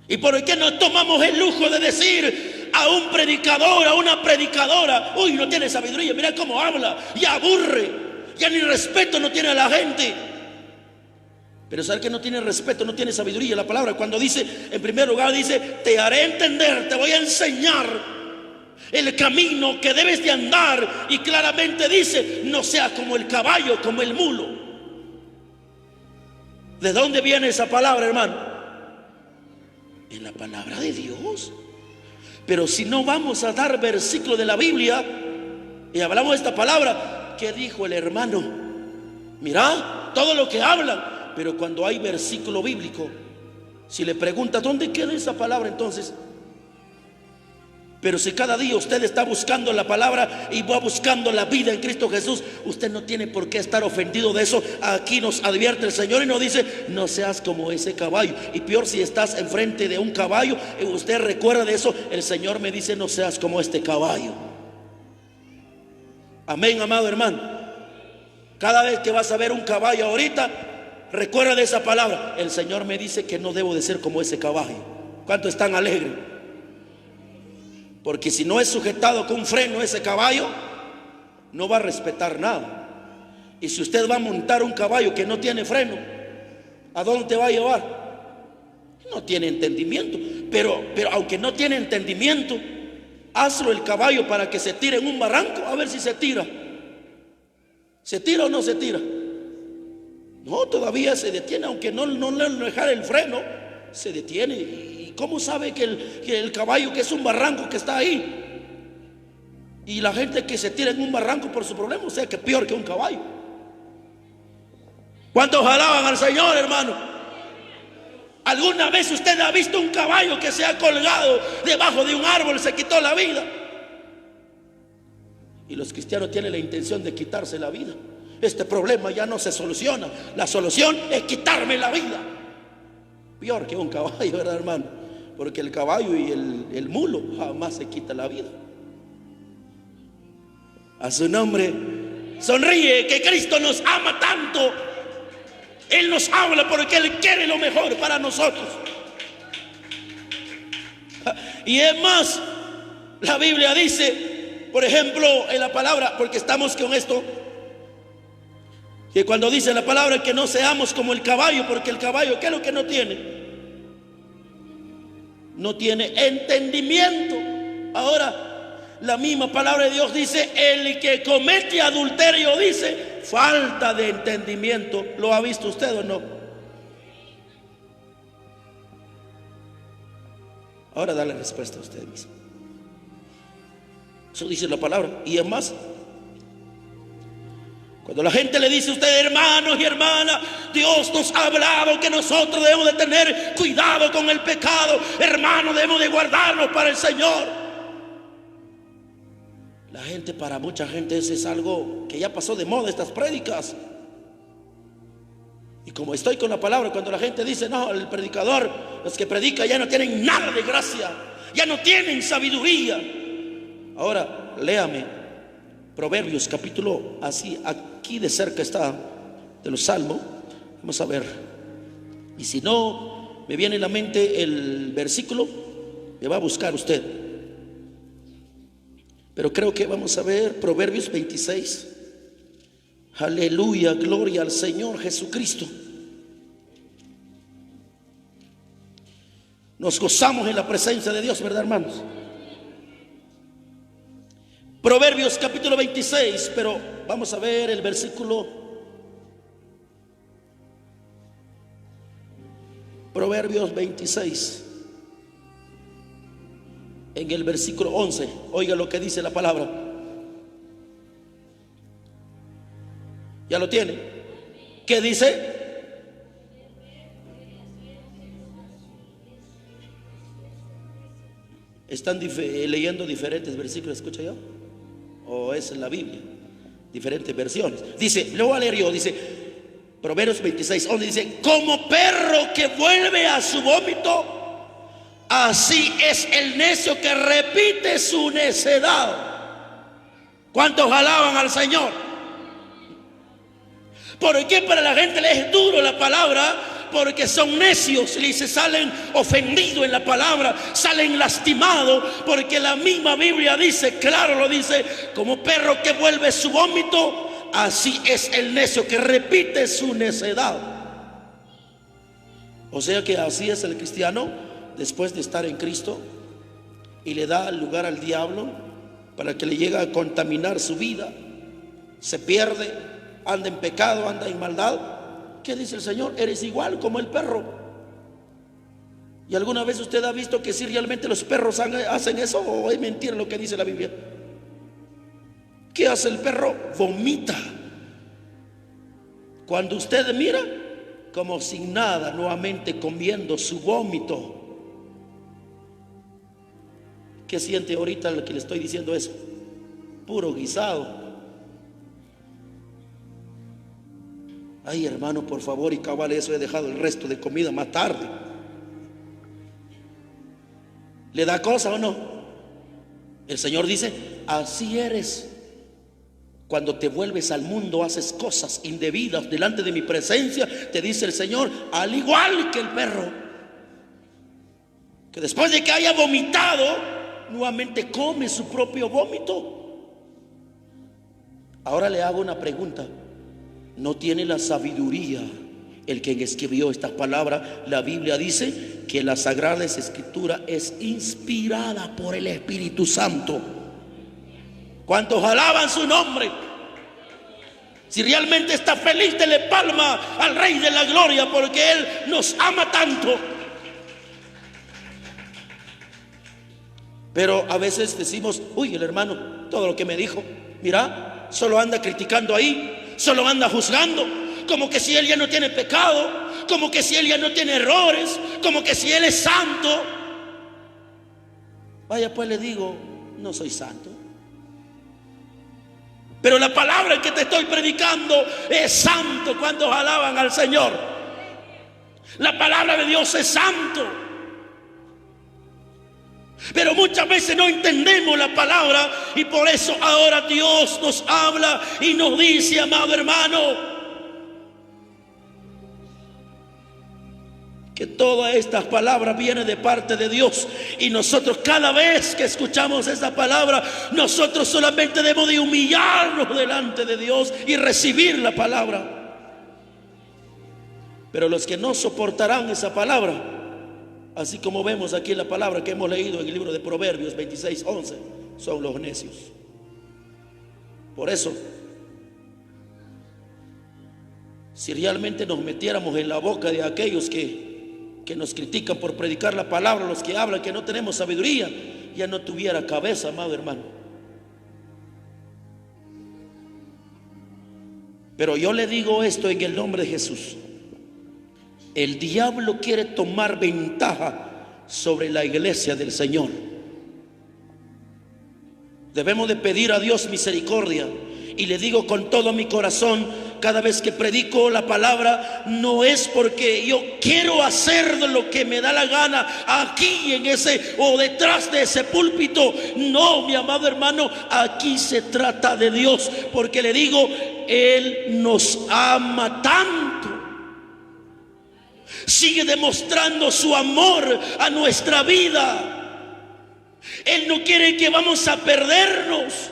¿Y por qué no tomamos el lujo de decir a un predicador, a una predicadora: uy, no tiene sabiduría, mira cómo habla, ya aburre, ya ni respeto no tiene a la gente? Pero saber que no tiene respeto, no tiene sabiduría la palabra, cuando dice, en primer lugar dice: te haré entender, te voy a enseñar el camino que debes de andar, y claramente dice: no seas como el caballo, como el mulo. ¿De dónde viene esa palabra, hermano? En la palabra de Dios. Pero si no vamos a dar versículo de la Biblia y hablamos de esta palabra, ¿qué dijo el hermano? Mira, todo lo que hablan, pero cuando hay versículo bíblico, si le pregunta ¿dónde queda esa palabra? Entonces, pero si cada día usted está buscando la palabra y va buscando la vida en Cristo Jesús, usted no tiene por qué estar ofendido de eso. Aquí nos advierte el Señor y nos dice: no seas como ese caballo. Y peor si estás enfrente de un caballo y usted recuerda de eso, el Señor me dice: no seas como este caballo. Amén, amado hermano. Cada vez que vas a ver un caballo ahorita, recuerda de esa palabra: el Señor me dice que no debo de ser como ese caballo. ¿Cuántos están alegres? Porque si no es sujetado con un freno ese caballo, no va a respetar nada. Y si usted va a montar un caballo que no tiene freno, ¿a dónde te va a llevar? No tiene entendimiento. Pero aunque no tiene entendimiento, hazlo el caballo para que se tire en un barranco, a ver si se tira. ¿Se tira o no se tira? No, todavía se detiene, aunque no le dejar el freno, se detiene. ¿Cómo sabe que el caballo, que es un barranco que está ahí? Y la gente que se tira en un barranco por su problema, o sea que peor que un caballo. ¿Cuántos alaban al Señor, hermano? ¿Alguna vez usted ha visto un caballo que se ha colgado debajo de un árbol, se quitó la vida? Y los cristianos tienen la intención de quitarse la vida. Este problema ya no se soluciona. La solución es quitarme la vida. Peor que un caballo, ¿verdad, hermano? Porque el caballo y el mulo jamás se quita la vida. A su nombre, sonríe, que Cristo nos ama tanto. Él nos habla porque Él quiere lo mejor para nosotros. Y es más, la Biblia dice, por ejemplo, en la palabra, porque estamos con esto, que cuando dice la palabra que no seamos como el caballo, porque el caballo, ¿qué es lo que no tiene? No tiene entendimiento. Ahora, la misma palabra de Dios dice: el que comete adulterio, dice, falta de entendimiento. ¿Lo ha visto usted o no? Ahora dale respuesta a usted mismo. Eso dice la palabra. Y es más, cuando la gente le dice a usted: hermanos y hermanas, Dios nos ha hablado que nosotros debemos de tener cuidado con el pecado, hermanos, debemos de guardarnos para el Señor. La gente, para mucha gente eso es algo que ya pasó de moda, estas prédicas. Y como estoy con la palabra, cuando la gente dice: no, el predicador, los que predican ya no tienen nada de gracia, ya no tienen sabiduría. Ahora, léame Proverbios capítulo, así aquí de cerca está, de los Salmos. Vamos a ver. Y si no me viene en la mente el versículo, me va a buscar usted. Pero creo que vamos a ver Proverbios 26. Aleluya, gloria al Señor Jesucristo. Nos gozamos en la presencia de Dios, ¿verdad, hermanos? Proverbios capítulo 26, pero vamos a ver el versículo. Proverbios 26, en el versículo 11. Oiga lo que dice la palabra. ¿Ya lo tiene? ¿Qué dice? Están leyendo diferentes versículos, ¿escucha yo? O es en la Biblia, diferentes versiones. Dice, lo voy a leer yo, dice Proverbios 26, donde dice: como perro que vuelve a su vómito, así es el necio que repite su necedad. ¿Cuántos alaban al Señor? Porque para la gente le es duro la palabra, porque son necios y se salen ofendidos en la palabra, salen lastimados, porque la misma Biblia dice, claro lo dice: como perro que vuelve su vómito, así es el necio que repite su necedad. O sea que así es el cristiano después de estar en Cristo. y le da lugar al diablo para que le llegue a contaminar su vida, se pierde, anda en pecado, anda en maldad. ¿Qué dice el Señor? Eres igual como el perro. ¿Y alguna vez usted ha visto que si realmente los perros hacen eso o es mentira lo que dice la Biblia? ¿Qué hace el perro? Vomita. Cuando usted mira, como sin nada, nuevamente comiendo su vómito. ¿Qué siente ahorita el que le estoy diciendo eso? Puro guisado. Ay, hermano, por favor, y cabal, eso he dejado el resto de comida más tarde. ¿Le da cosa o no? El Señor dice, así eres. Cuando te vuelves al mundo, haces cosas indebidas delante de mi presencia, te dice el Señor, al igual que el perro, que después de que haya vomitado, nuevamente come su propio vómito. Ahora le hago una pregunta. ¿No tiene la sabiduría el que escribió estas palabras? La Biblia dice que la Sagrada Escritura es inspirada por el Espíritu Santo. ¿Cuántos alaban su nombre? Si realmente está feliz, dele palma al Rey de la Gloria, porque Él nos ama tanto. Pero a veces decimos, uy, el hermano, todo lo que me dijo, mira, solo anda criticando ahí, solo anda juzgando, como que si él ya no tiene pecado, como que si él ya no tiene errores, como que si él es santo. Vaya, pues le digo, no soy santo, pero la palabra que te estoy predicando es santo. Cuando alaban al Señor, la palabra de Dios es santo. Pero muchas veces no entendemos la palabra, y por eso ahora Dios nos habla y nos dice, amado hermano, que todas estas palabras vienen de parte de Dios. Y nosotros, cada vez que escuchamos esa palabra, nosotros solamente debemos de humillarnos delante de Dios y recibir la palabra. Pero los que no soportarán esa palabra, así como vemos aquí la palabra que hemos leído en el libro de Proverbios 26:11, son los necios. Por eso, si realmente nos metiéramos en la boca de aquellos que nos critican por predicar la palabra, los que hablan que no tenemos sabiduría, ya no tuviera cabeza, amado hermano. Pero yo le digo esto en el nombre de Jesús. El diablo quiere tomar ventaja sobre la iglesia del Señor. Debemos de pedir a Dios misericordia. Y le digo con todo mi corazón, cada vez que predico la palabra, no es porque yo quiero hacer de lo que me da la gana aquí en ese o detrás de ese púlpito. No, mi amado hermano, aquí se trata de Dios, porque le digo, Él nos ama tanto. Sigue demostrando su amor a nuestra vida. Él no quiere que vamos a perdernos.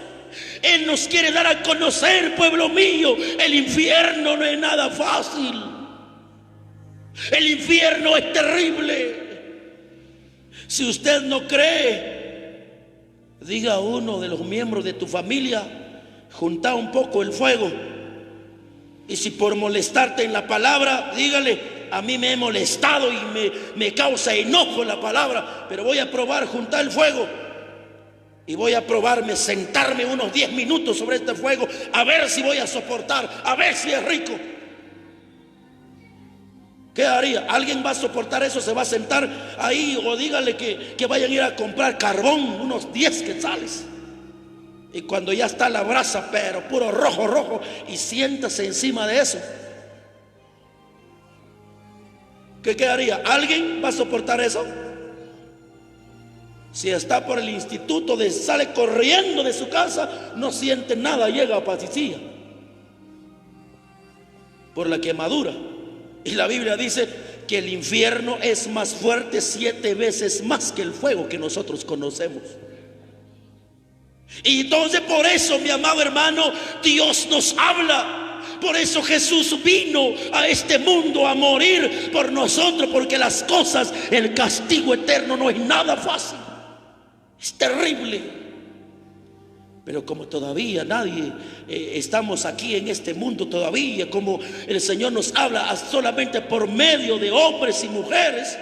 Él nos quiere dar a conocer, pueblo mío, el infierno no es nada fácil. El infierno es terrible. Si usted no cree, diga a uno de los miembros de tu familia, junta un poco el fuego. Y si por molestarte en la palabra, dígale, a mí me he molestado y me causa enojo la palabra, pero voy a probar juntar el fuego. Y voy a probarme, sentarme unos 10 minutos sobre este fuego, a ver si voy a soportar, a ver si es rico. ¿Qué haría? ¿Alguien va a soportar eso? ¿Se va a sentar ahí? O dígale que vayan a ir a comprar carbón, unos 10 quetzales. Y cuando ya está la brasa, pero puro rojo, rojo, y siéntase encima de eso. ¿Qué haría? ¿Alguien va a soportar eso? Si está por el instituto, sale corriendo de su casa, no siente nada, llega a Paticía por la quemadura. Y la Biblia dice que el infierno es más fuerte 7 veces más que el fuego que nosotros conocemos. Y entonces por eso, mi amado hermano, Dios nos habla. Por eso Jesús vino a este mundo a morir por nosotros, porque las cosas, el castigo eterno no es nada fácil. Es terrible. Pero como todavía nadie estamos aquí en este mundo todavía, como el Señor nos habla solamente por medio de hombres y mujeres,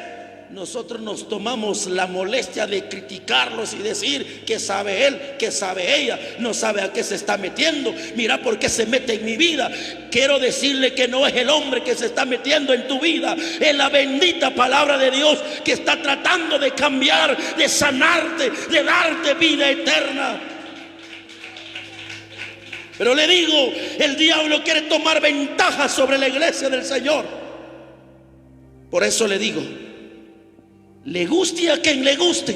nosotros nos tomamos la molestia de criticarlos y decir que sabe él, que sabe ella, no sabe a qué se está metiendo, mira por qué se mete en mi vida. Quiero decirle que no es el hombre que se está metiendo en tu vida, es la bendita palabra de Dios que está tratando de cambiar, de sanarte, de darte vida eterna. Pero le digo, el diablo quiere tomar ventaja sobre la iglesia del Señor. Por eso le digo, le guste a quien le guste,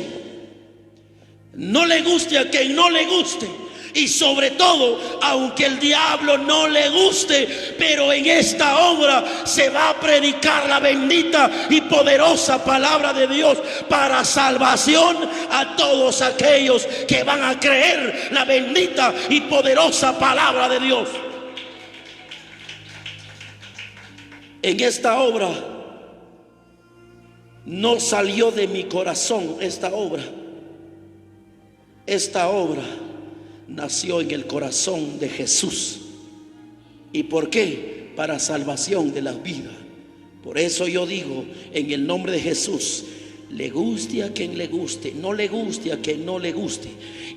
no le guste a quien no le guste, y sobre todo, aunque el diablo no le guste, pero en esta obra se va a predicar la bendita y poderosa palabra de Dios para salvación a todos aquellos que van a creer la bendita y poderosa palabra de Dios. En esta obra no salió de mi corazón. Esta obra nació en el corazón de Jesús. ¿Y por qué? Para salvación de las vidas. Por eso yo digo, en el nombre de Jesús, le guste a quien le guste, no le guste a quien no le guste.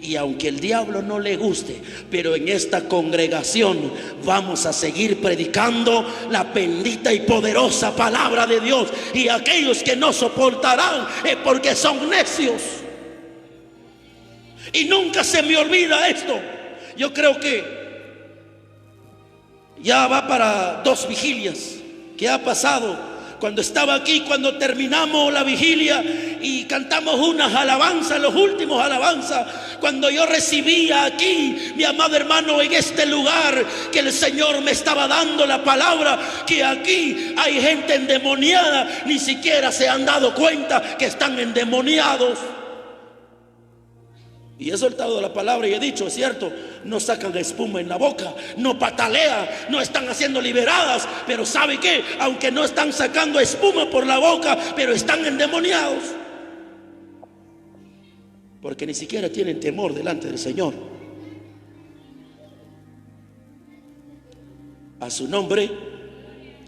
Y aunque el diablo no le guste, pero en esta congregación vamos a seguir predicando la bendita y poderosa palabra de Dios. Y aquellos que no soportarán es porque son necios. Y nunca se me olvida esto. Yo creo que ya va para 2 vigilias que ha pasado. Cuando estaba aquí, cuando terminamos la vigilia y cantamos unas alabanzas, los últimos alabanzas, cuando yo recibía aquí, mi amado hermano, en este lugar, que el Señor me estaba dando la palabra, que aquí hay gente endemoniada, ni siquiera se han dado cuenta que están endemoniados. Y he soltado la palabra y he dicho, es cierto, no sacan espuma en la boca, no patalean, no están haciendo liberadas, pero ¿sabe qué? Aunque no están sacando espuma por la boca, pero están endemoniados, porque ni siquiera tienen temor delante del Señor. A su nombre,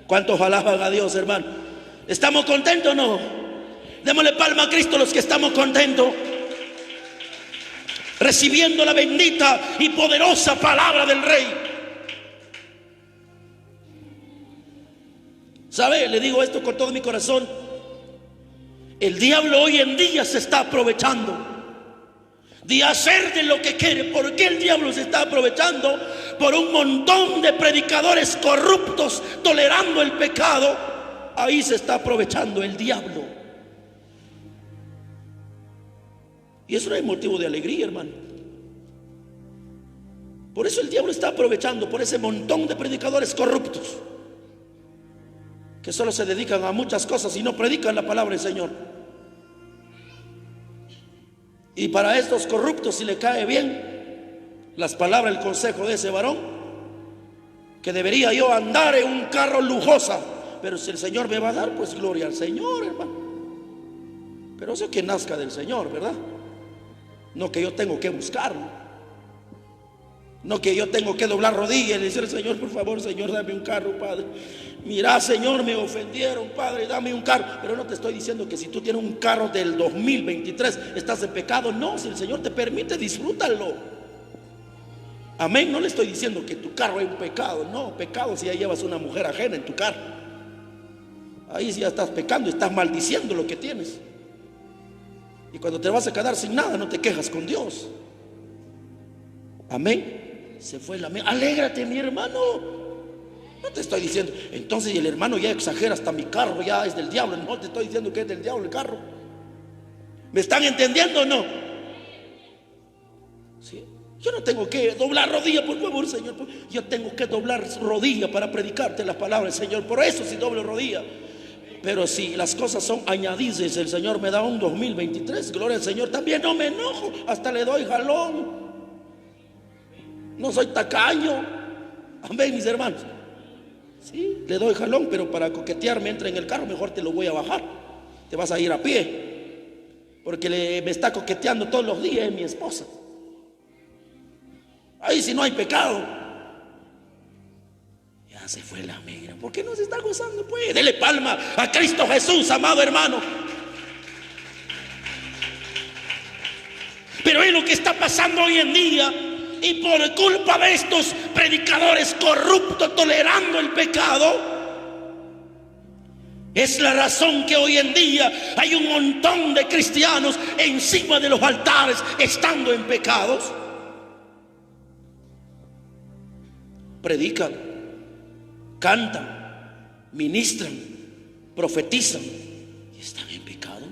¿cuántos alaban a Dios, hermano? ¿Estamos contentos o no? Démosle palma a Cristo los que estamos contentos, recibiendo la bendita y poderosa palabra del Rey. ¿Sabe? Le digo esto con todo mi corazón. El diablo hoy en día se está aprovechando de hacer de lo que quiere. ¿Por qué el diablo se está aprovechando? Por un montón de predicadores corruptos tolerando el pecado. Ahí se está aprovechando el diablo. Y eso no es motivo de alegría, hermano. Por eso el diablo está aprovechando por ese montón de predicadores corruptos que solo se dedican a muchas cosas y no predican la palabra del Señor. Y para estos corruptos, si le cae bien las palabras, el consejo de ese varón, que debería yo andar en un carro lujosa, pero si el Señor me va a dar, pues gloria al Señor, hermano. Pero eso que nazca del Señor, ¿verdad? No que yo tengo que buscarlo, no que yo tengo que doblar rodillas y decir al Señor, por favor, Señor, dame un carro, Padre. Mira, Señor, me ofendieron, Padre, dame un carro. Pero no te estoy diciendo que si tú tienes un carro del 2023 estás en pecado. No, si el Señor te permite, disfrútalo. Amén. No le estoy diciendo que tu carro es un pecado. No, pecado si ya llevas una mujer ajena en tu carro. Ahí sí ya estás pecando, estás maldiciendo lo que tienes. Y cuando te vas a quedar sin nada, no te quejas con Dios. Amén. Se fue la mente. Alégrate, mi hermano. No te estoy diciendo, entonces el hermano ya exagera, hasta mi carro ya es del diablo. No te estoy diciendo que es del diablo el carro. ¿Me están entendiendo o no? ¿Sí? Yo no tengo que doblar rodilla, por favor, Señor. Yo tengo que doblar rodilla para predicarte las palabras, Señor. Por eso sí doblo rodilla. Pero si las cosas son añadidas, el Señor me da un 2023, gloria al Señor, también no me enojo, hasta le doy jalón. No soy tacaño. Amén, mis hermanos. Sí, le doy jalón, pero para coquetearme entra en el carro, mejor te lo voy a bajar. Te vas a ir a pie. porque me está coqueteando todos los días, es mi esposa. Ahí sí no hay pecado. Ya se fue la migra. ¿Por qué no se está gozando? Pues dele palma a Cristo Jesús, amado hermano. Pero es lo que está pasando hoy en día. Y por culpa de estos predicadores corruptos tolerando el pecado, es la razón que hoy en día hay un montón de cristianos encima de los altares estando en pecados. Predican, cantan, ministran, profetizan y están en pecado.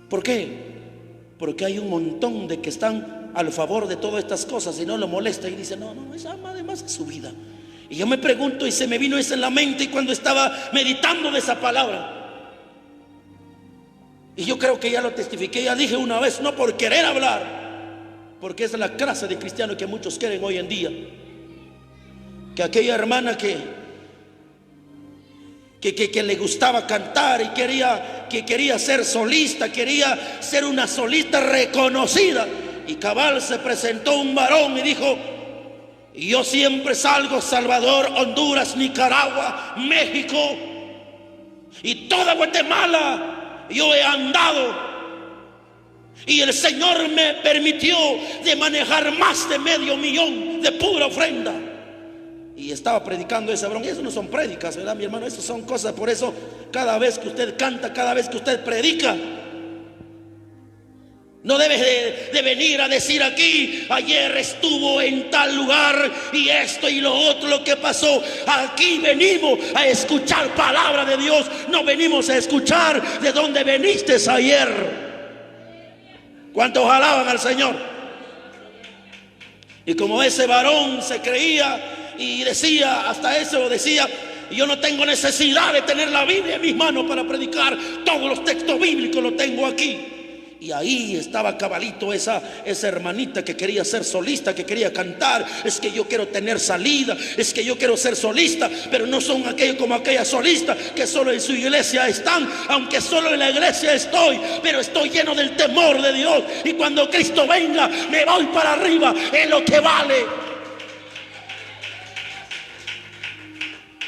¿Por qué? Porque hay un montón de que están al favor de todas estas cosas y no lo molesta y dice, no, esa ama además es su vida. Y yo me pregunto, y se me vino eso en la mente cuando estaba meditando de esa palabra. Y yo creo que ya lo testifiqué, ya dije una vez, no por querer hablar, porque esa es la clase de cristiano que muchos quieren hoy en día. Que aquella hermana que le gustaba cantar y que quería ser solista, quería ser una solista reconocida. Y cabal se presentó un varón y dijo, yo siempre salgo Salvador, Honduras, Nicaragua, México y toda Guatemala. Yo he andado y el Señor me permitió de manejar más de $500,000 de pura ofrenda. Y estaba predicando ese varón. Y eso no son prédicas, ¿verdad, mi hermano? Eso son cosas. Por eso cada vez que usted canta, cada vez que usted predica, no debes de venir a decir aquí, ayer estuvo en tal lugar y esto y lo otro, lo que pasó. Aquí venimos a escuchar palabra de Dios. No venimos a escuchar de dónde veniste ayer. ¿Cuántos alaban al Señor? Y como ese varón se creía y decía, hasta eso decía, yo no tengo necesidad de tener la Biblia en mis manos para predicar. Todos los textos bíblicos los tengo aquí. Y ahí estaba cabalito esa hermanita que quería ser solista, que quería cantar. Es que yo quiero tener salida, es que yo quiero ser solista. Pero no son aquellos como aquella solista que solo en su iglesia están. Aunque solo en la iglesia estoy, pero estoy lleno del temor de Dios. Y cuando Cristo venga, me voy para arriba, es lo que vale.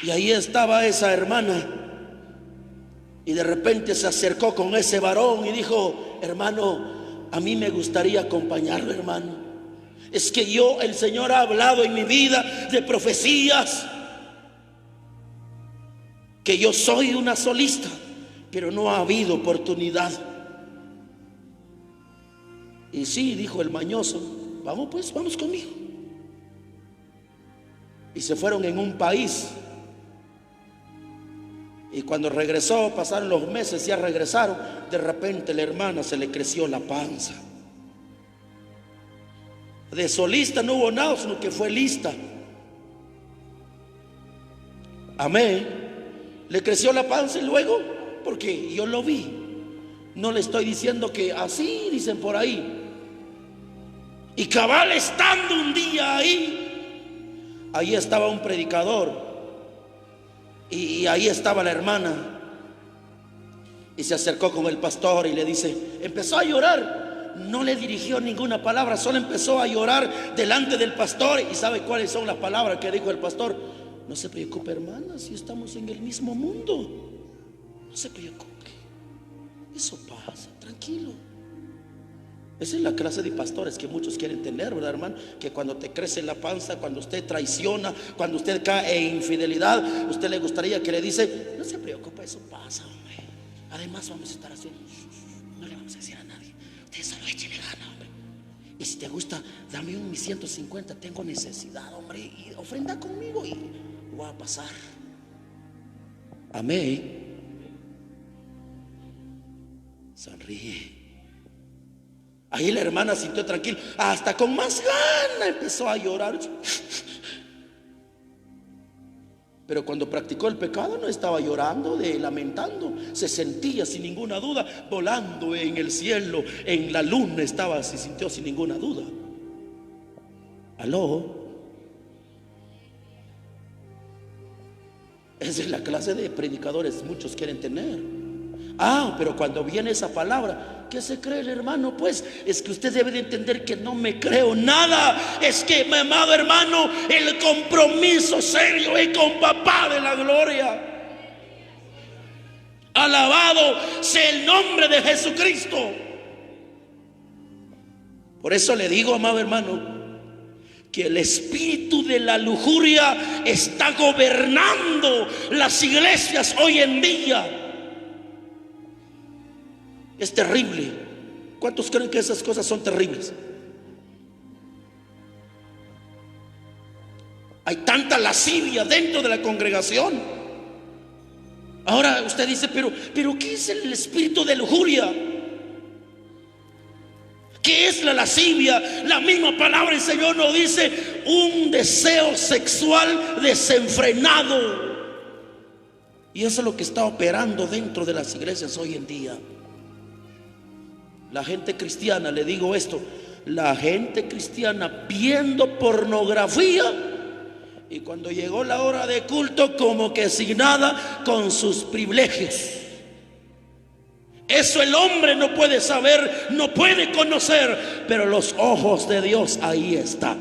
Y ahí estaba esa hermana. Y de repente se acercó con ese varón y dijo, hermano, a mí me gustaría acompañarlo, hermano. Es que el Señor ha hablado en mi vida de profecías, que yo soy una solista, pero no ha habido oportunidad. Y sí, dijo el mañoso, vamos pues, vamos conmigo. Y se fueron en un país. Y cuando regresó, pasaron los meses, ya regresaron. De repente la hermana se le creció la panza. De solista no hubo nada, sino que fue lista. Amén. Le creció la panza y luego, porque yo lo vi. No le estoy diciendo que así dicen por ahí. Y cabal estando un día ahí estaba un predicador. Y ahí estaba la hermana. Y se acercó con el pastor y le dice, empezó a llorar. No le dirigió ninguna palabra, solo empezó a llorar delante del pastor. ¿Y sabe cuáles son las palabras que dijo el pastor? No se preocupe, hermana, si estamos en el mismo mundo. No se preocupe, eso pasa, tranquilo. Esa es la clase de pastores que muchos quieren tener, ¿verdad, hermano? Que cuando te crece la panza, cuando usted traiciona, cuando usted cae en infidelidad, usted le gustaría que le dice, no se preocupe, eso pasa, hombre. Además vamos a estar haciendo, no le vamos a decir a nadie, usted solo échele gana, hombre. Y si te gusta, dame un 150, tengo necesidad, hombre, y ofrenda conmigo y voy a pasar. Amén. Sonríe. Ahí la hermana sintió tranquilo, hasta con más gana empezó a llorar. Pero cuando practicó el pecado no estaba llorando, lamentando, se sentía sin ninguna duda, volando en el cielo, en la luna se sintió sin ninguna duda. ¿Aló? Esa es la clase de predicadores muchos quieren tener. Pero cuando viene esa palabra, ¿qué se cree el hermano? Pues es que usted debe de entender que no me creo nada. Es que, mi amado hermano, el compromiso serio es con papá de la gloria. Alabado sea el nombre de Jesucristo. Por eso le digo, amado hermano, que el espíritu de la lujuria está gobernando las iglesias hoy en día. Es terrible. ¿Cuántos creen que esas cosas son terribles? Hay tanta lascivia dentro de la congregación. Ahora usted dice, pero ¿qué es el espíritu de lujuria? ¿Qué es la lascivia? La misma palabra del Señor nos dice: un deseo sexual desenfrenado. Y eso es lo que está operando dentro de las iglesias hoy en día. La gente cristiana, le digo esto, la gente cristiana viendo pornografía, y cuando llegó la hora de culto, como que sin nada, con sus privilegios. Eso el hombre no puede saber, no puede conocer, pero los ojos de Dios ahí están.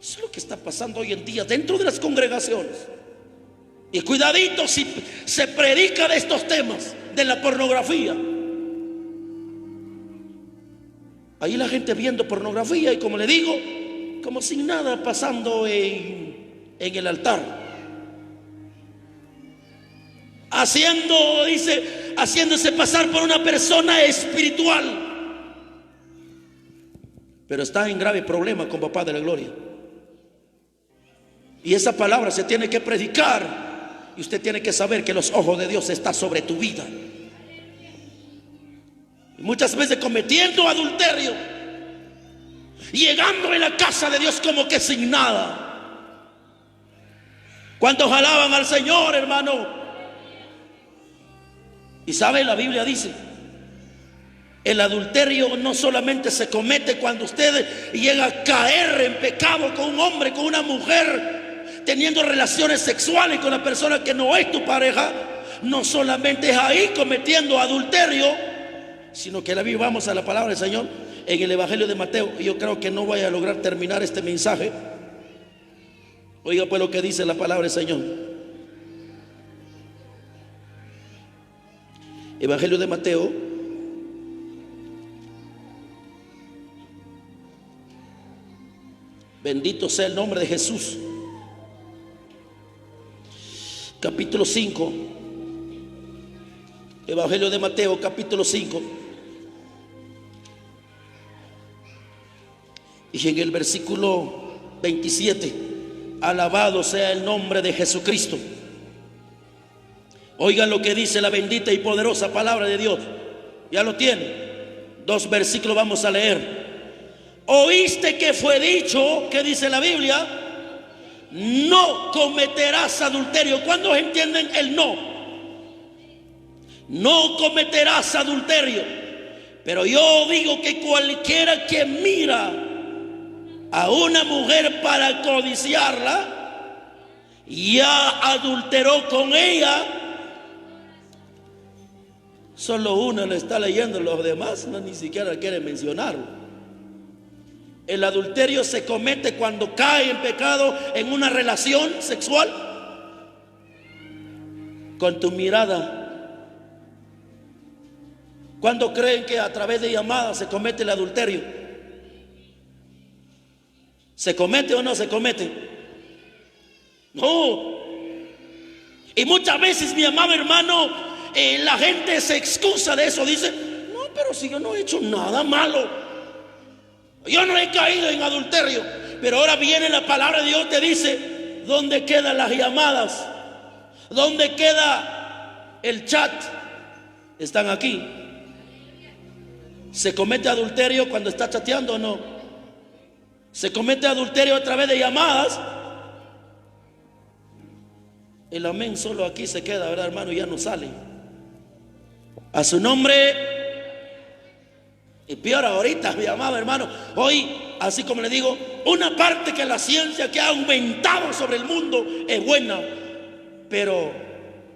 Eso es lo que está pasando hoy en día dentro de las congregaciones. Y cuidadito si se predica de estos temas, de la pornografía. Ahí la gente viendo pornografía y, como le digo, como sin nada pasando en el altar, haciéndose pasar por una persona espiritual, pero está en grave problema con papá de la gloria. Y esa palabra se tiene que predicar, y usted tiene que saber que los ojos de Dios están sobre tu vida. Y muchas veces cometiendo adulterio, llegando en la casa de Dios como que sin nada. ¿Cuántos alaban al Señor, hermano? Y sabe, la Biblia dice, el adulterio no solamente se comete cuando usted llega a caer en pecado con un hombre, con una mujer, teniendo relaciones sexuales con la persona que no es tu pareja. No solamente es ahí cometiendo adulterio, sino que vamos a la palabra del Señor en el Evangelio de Mateo. Yo creo que no voy a lograr terminar este mensaje. Oiga pues lo que dice la palabra del Señor. Evangelio de Mateo, bendito sea el nombre de Jesús. Capítulo 5. Evangelio de Mateo, capítulo 5. Y en el versículo 27, alabado sea el nombre de Jesucristo. Oigan lo que dice la bendita y poderosa palabra de Dios. Ya lo tiene. 2 versículos vamos a leer. Oíste que fue dicho, ¿qué dice la Biblia? No cometerás adulterio. ¿Cuántos entienden el no? No cometerás adulterio. Pero yo digo que cualquiera que mira a una mujer para codiciarla, ya adulteró con ella. Solo uno lo está leyendo, los demás no ni siquiera quieren mencionarlo. El adulterio se comete cuando cae en pecado en una relación sexual con tu mirada. ¿Cuándo creen que a través de llamadas se comete el adulterio? ¿Se comete o no se comete? No. Y muchas veces, mi amado hermano, la gente se excusa de eso. Dice: no, pero si yo no he hecho nada malo, yo no he caído en adulterio. Pero ahora viene la palabra de Dios, te dice: ¿dónde quedan las llamadas? ¿Dónde queda el chat? Están aquí. ¿Se comete adulterio cuando está chateando o no? ¿Se comete adulterio a través de llamadas? El amén solo aquí se queda, ¿verdad, hermano? Ya no sale. A su nombre. Y peor ahorita, mi amado hermano. Hoy, así como le digo, una parte que la ciencia que ha aumentado sobre el mundo es buena, pero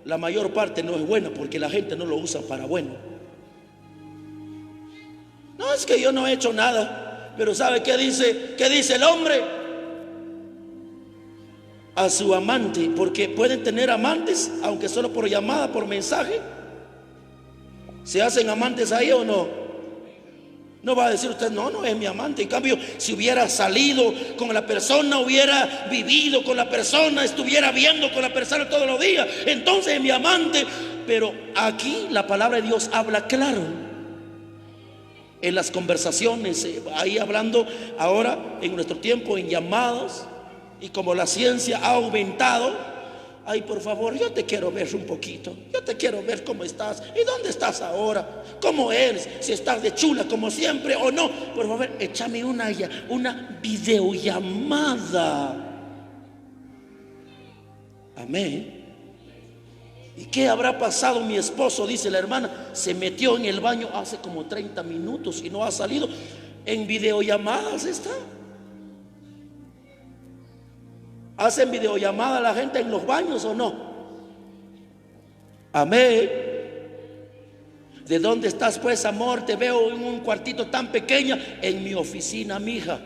la mayor parte no es buena porque la gente no lo usa para bueno. No, es que yo no he hecho nada. Pero ¿sabe qué dice? ¿Qué dice el hombre? A su amante, porque pueden tener amantes, aunque solo por llamada, por mensaje. ¿Se hacen amantes ahí o no? No va a decir usted, no, no es mi amante. En cambio, si hubiera salido con la persona, hubiera vivido con la persona, estuviera viendo con la persona todos los días, entonces es mi amante. Pero aquí la palabra de Dios habla claro. En las conversaciones, ahí hablando ahora en nuestro tiempo en llamadas, y como la ciencia ha aumentado, ay, por favor, yo te quiero ver un poquito, yo te quiero ver cómo estás y dónde estás ahora, cómo eres, si estás de chula como siempre o no. Por favor, échame una videollamada. Amén. ¿Y qué habrá pasado? Mi esposo, dice la hermana, se metió en el baño hace como 30 minutos y no ha salido. En videollamadas está. ¿Hacen videollamada la gente en los baños o no? Amén. ¿De dónde estás pues, amor? Te veo en un cuartito tan pequeño. En mi oficina, mija.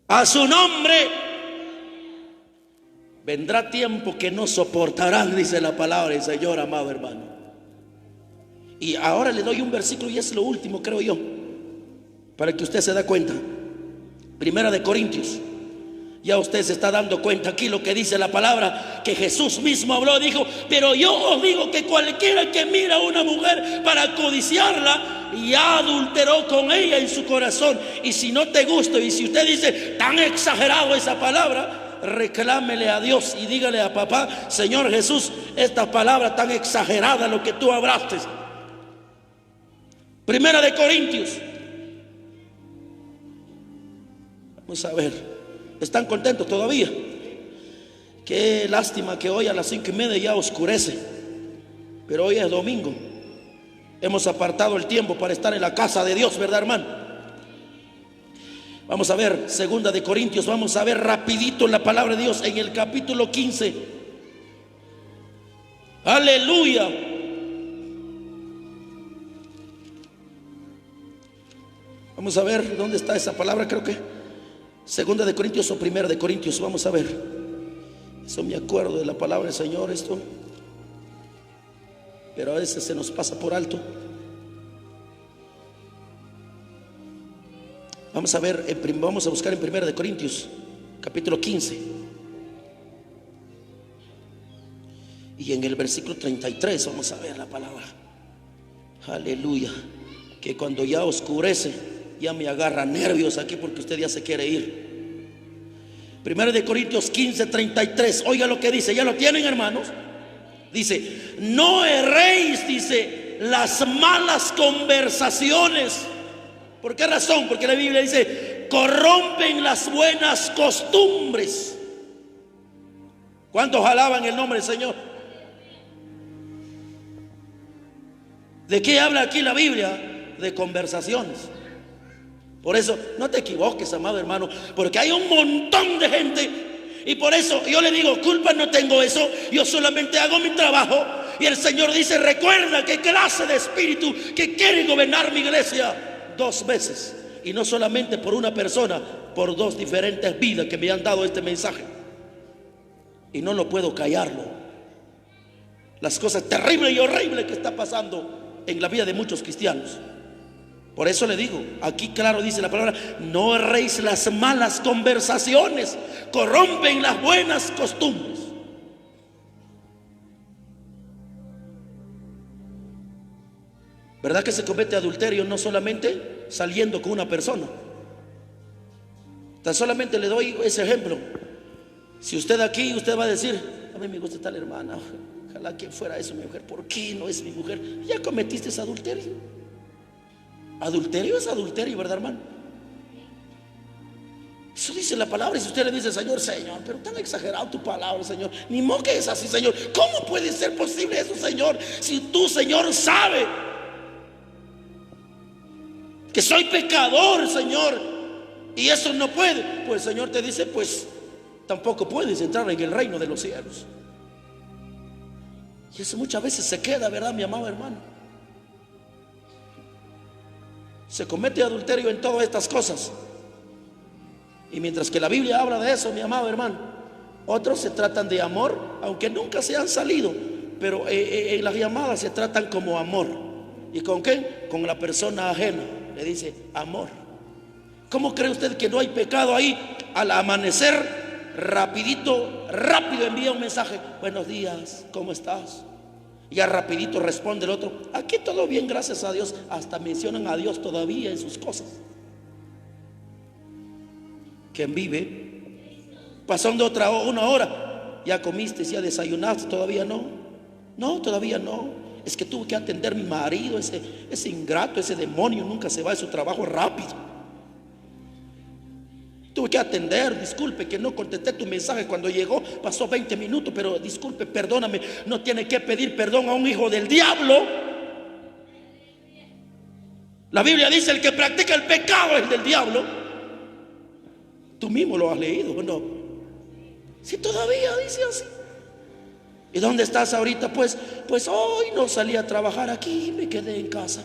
A su nombre. Vendrá tiempo que no soportarán, dice la palabra del Señor, amado hermano. Y ahora le doy un versículo y es lo último, creo yo, para que usted se dé cuenta. Primera de Corintios. Ya usted se está dando cuenta aquí lo que dice la palabra, que Jesús mismo habló, dijo: pero yo os digo que cualquiera que mira a una mujer para codiciarla, ya adulteró con ella en su corazón. Y si no te gusta, y si usted dice tan exagerado esa palabra, reclámele a Dios y dígale a papá: Señor Jesús, esta palabra tan exagerada, lo que tú hablaste. Primera de Corintios. Vamos a ver, ¿están contentos todavía? Qué lástima que hoy a las 5:30 ya oscurece, pero hoy es domingo. Hemos apartado el tiempo para estar en la casa de Dios, ¿verdad, hermano? Vamos a ver, segunda de Corintios, vamos a ver rapidito la palabra de Dios en el capítulo 15. Aleluya. Vamos a ver dónde está esa palabra, creo que segunda de Corintios o primera de Corintios. Vamos a ver. Eso me acuerdo de la palabra del Señor, esto, pero a veces se nos pasa por alto. Vamos a ver, vamos a buscar en primera de Corintios, capítulo 15. Y en el versículo 33 vamos a ver la palabra. Aleluya. Que cuando ya oscurece, ya me agarra nervios aquí porque usted ya se quiere ir. Primera de Corintios 15, 33. Oiga lo que dice. ¿Ya lo tienen, hermanos? Dice: no erréis, dice, las malas conversaciones. ¿Por qué razón? Porque la Biblia dice: corrompen las buenas costumbres. ¿Cuántos alaban el nombre del Señor? ¿De qué habla aquí la Biblia? De conversaciones. Por eso no te equivoques, amado hermano, porque hay un montón de gente, y por eso yo le digo: culpa no tengo eso, yo solamente hago mi trabajo. Y el Señor dice: recuerda qué clase de espíritu que quiere gobernar mi iglesia 2 veces, y no solamente por una persona, por 2 diferentes vidas que me han dado este mensaje, y no lo puedo callarlo. Las cosas terribles y horribles que está pasando en la vida de muchos cristianos. Por eso le digo, aquí claro dice la palabra: no erréis las malas conversaciones, corrompen las buenas costumbres. ¿Verdad que se comete adulterio no solamente saliendo con una persona? Tan solamente le doy ese ejemplo. Si usted aquí, usted va a decir: a mí me gusta tal hermana, ojalá que fuera eso mi mujer. ¿Por qué no es mi mujer? Ya cometiste ese adulterio. Adulterio es adulterio, ¿verdad, hermano? Eso dice la palabra. Y si usted le dice: Señor, pero tan exagerado tu palabra, Señor, ni modo que es así, Señor. ¿Cómo puede ser posible eso, Señor? Si tú, Señor, sabe que soy pecador, Señor, y eso no puede. Pues el Señor te dice: pues tampoco puedes entrar en el reino de los cielos. Y eso muchas veces se queda, ¿verdad, mi amado hermano? Se comete adulterio en todas estas cosas. Y mientras que la Biblia habla de eso, mi amado hermano, otros se tratan de amor, aunque nunca se han salido, pero en las llamadas se tratan como amor. ¿Y con qué? Con la persona ajena. Le dice amor. ¿Cómo cree usted que no hay pecado ahí? Al amanecer, rápido envía un mensaje: buenos días, ¿cómo estás? Y ya rapidito responde el otro: aquí todo bien, gracias a Dios. Hasta mencionan a Dios todavía en sus cosas. ¿Quién vive? Pasando una hora, ya comiste, ya desayunaste, todavía no. No, todavía no. Es que tuve que atender a mi marido, ese ingrato, ese demonio nunca se va de su trabajo rápido. Tuve que atender, disculpe que no contesté tu mensaje cuando llegó, pasó 20 minutos, pero disculpe, perdóname. No tiene que pedir perdón a un hijo del diablo. La Biblia dice: el que practica el pecado es del diablo. Tú mismo lo has leído, ¿o no? Si todavía dice así. ¿Y dónde estás ahorita? Pues hoy no salí a trabajar aquí, me quedé en casa.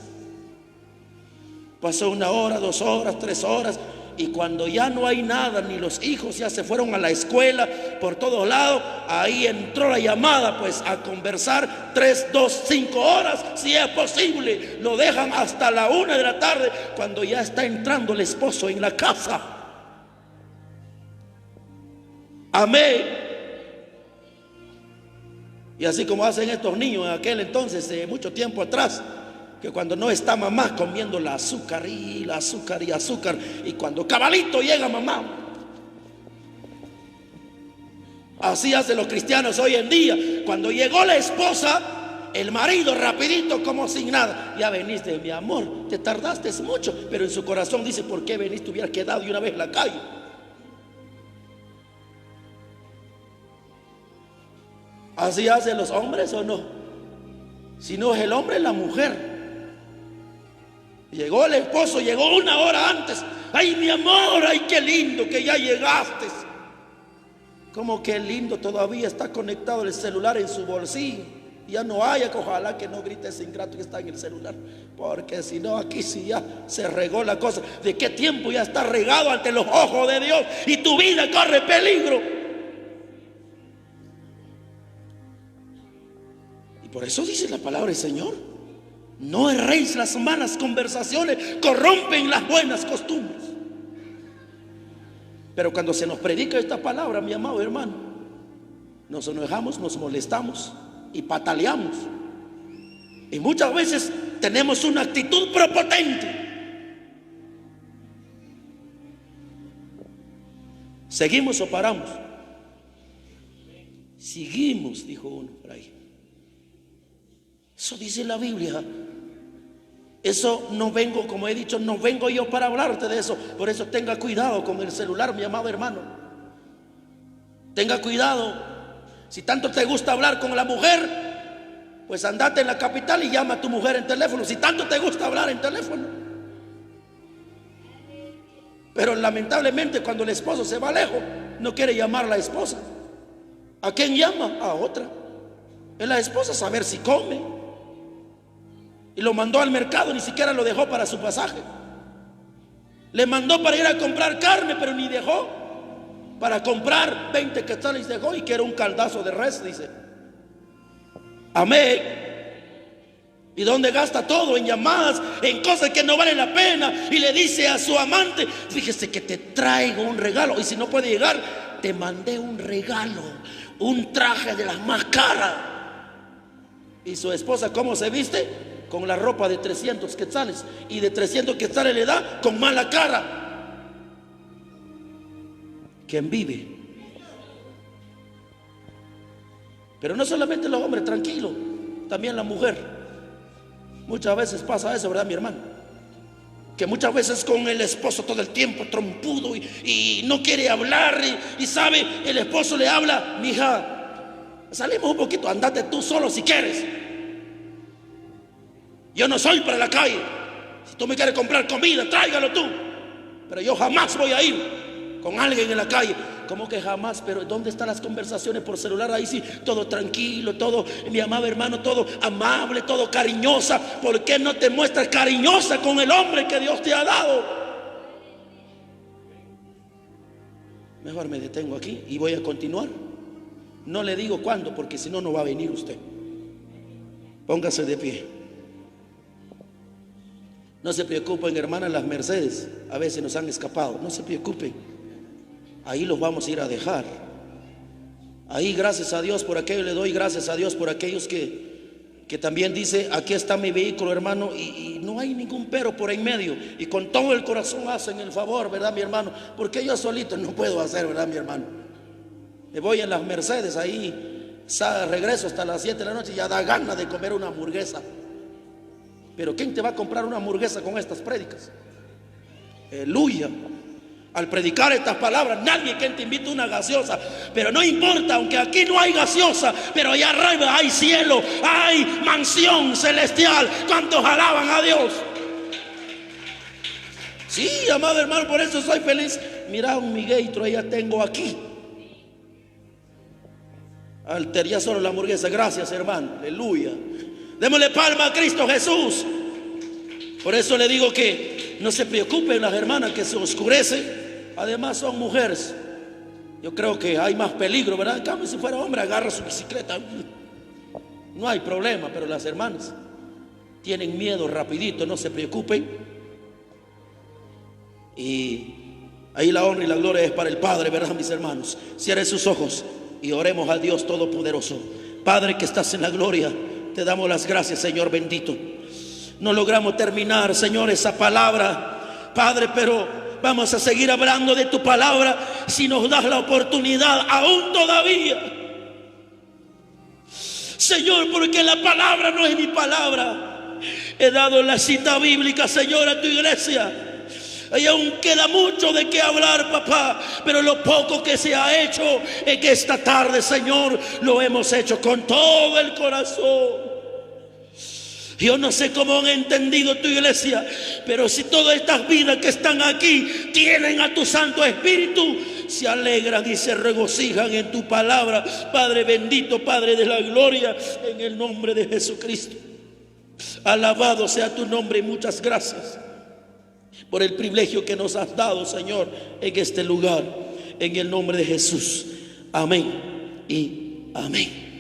Pasó 1 hora, 2 horas, 3 horas. Y cuando ya no hay nada, ni los hijos ya se fueron a la escuela, por todos lados, ahí entró la llamada, pues a conversar 3, 2, 5 horas, si es posible. Lo dejan hasta la 1 de la tarde, cuando ya está entrando el esposo en la casa. Amén. Y así como hacen estos niños en aquel entonces, mucho tiempo atrás, que cuando no está mamá comiendo el azúcar y azúcar, y cuando cabalito llega mamá. Así hacen los cristianos hoy en día. Cuando llegó la esposa, el marido rapidito como sin nada: ya veniste, mi amor, te tardaste mucho. Pero en su corazón dice: ¿por qué veniste? Hubiera quedado de una vez en la calle. ¿Así hacen los hombres o no? Si no es el hombre, es la mujer. Llegó el esposo, llegó 1 hora antes: ay, mi amor, ay, qué lindo que ya llegaste. Como que lindo, todavía está conectado el celular en su bolsillo. Ya no haya, que ojalá que no grite ese ingrato que está en el celular, porque si no, aquí sí ya se regó la cosa. ¿De qué tiempo ya está regado ante los ojos de Dios? Y tu vida corre peligro. Y por eso dice la palabra del Señor: no erréis, las malas conversaciones corrompen las buenas costumbres. Pero cuando se nos predica esta palabra, mi amado hermano, nos enojamos, nos molestamos y pataleamos. Y muchas veces tenemos una actitud prepotente. ¿Seguimos o paramos? Seguimos, dijo uno por ahí. Eso dice la Biblia. Eso no vengo, como he dicho, no vengo yo para hablarte de eso. Por eso tenga cuidado con el celular, mi amado hermano. Tenga cuidado. Si tanto te gusta hablar con la mujer, pues andate en la capital y llama a tu mujer en teléfono. Si tanto te gusta hablar en teléfono. Pero lamentablemente cuando el esposo se va lejos, no quiere llamar a la esposa. ¿A quién llama? A otra. Es la esposa, saber si come. Y lo mandó al mercado, ni siquiera lo dejó para su pasaje. Le mandó para ir a comprar carne, pero ni dejó para comprar 20 quetzales, dejó, y que era un caldazo de res, dice. Amén. ¿Y dónde gasta todo? En llamadas, en cosas que no valen la pena. Y le dice a su amante: fíjese que te traigo un regalo, y si no puede llegar, te mandé un regalo, un traje de las más caras. ¿Y su esposa cómo se viste? Con la ropa de 300 quetzales, y de 300 quetzales le da con mala cara. ¿Quién vive? Pero no solamente los hombres, tranquilo, también la mujer. Muchas veces pasa eso, ¿verdad, mi hermano? Que muchas veces con el esposo todo el tiempo trompudo y no quiere hablar, y sabe, el esposo le habla: mija, salimos un poquito, andate tú solo si quieres. Yo no soy para la calle. Si tú me quieres comprar comida, tráigalo tú. Pero yo jamás voy a ir con alguien en la calle. ¿cómo que jamás? Pero ¿dónde están las conversaciones por celular? Ahí sí, todo tranquilo, todo, mi amado hermano, todo amable, todo cariñosa. ¿Por qué no te muestras cariñosa con el hombre que Dios te ha dado? Mejor me detengo aquí y voy a continuar. No le digo cuándo, porque si no, no va a venir usted. Póngase de pie. No se preocupen, hermanas, las Mercedes a veces nos han escapado. No se preocupen, ahí los vamos a ir a dejar. Ahí, gracias a Dios por aquello, le doy gracias a Dios por aquellos que también dice: aquí está mi vehículo, hermano, y no hay ningún pero por en medio, y con todo el corazón hacen el favor, ¿verdad, mi hermano? Porque yo solito no puedo hacer, ¿verdad, mi hermano? Me voy en las Mercedes, ahí regreso hasta las 7 de la noche y ya da ganas de comer una hamburguesa. Pero ¿quién te va a comprar una hamburguesa con estas prédicas? Aleluya. Al predicar estas palabras, nadie que te invite una gaseosa. Pero no importa, aunque aquí no hay gaseosa, pero allá arriba hay cielo, hay mansión celestial. ¿Cuántos alaban a Dios? Sí, amado hermano, por eso soy feliz. Mira, un migueitro ya tengo aquí. Altería solo la hamburguesa. Gracias, hermano. Aleluya. Démosle palma a Cristo Jesús. Por eso le digo que no se preocupen las hermanas que se oscurecen. Además son mujeres. Yo creo que hay más peligro, ¿verdad? En cambio, si fuera hombre, agarra su bicicleta, no hay problema. Pero las hermanas tienen miedo rapidito. No se preocupen. Y ahí la honra y la gloria es para el Padre, ¿verdad, mis hermanos? Cierren sus ojos y oremos a Dios Todopoderoso. Padre que estás en la gloria, te damos las gracias, Señor bendito. No logramos terminar, Señor, esa palabra, Padre, pero vamos a seguir hablando de tu palabra si nos das la oportunidad aún todavía, Señor, porque la palabra no es mi palabra. He dado la cita bíblica, Señor, a tu iglesia. Y aún queda mucho de qué hablar, papá, pero lo poco que se ha hecho en esta tarde, Señor, lo hemos hecho con todo el corazón. Yo no sé cómo han entendido tu iglesia, pero si todas estas vidas que están aquí tienen a tu Santo Espíritu, se alegran y se regocijan en tu palabra. Padre bendito, Padre de la gloria, en el nombre de Jesucristo. Alabado sea tu nombre y muchas gracias por el privilegio que nos has dado, Señor, en este lugar, en el nombre de Jesús. Amén y amén.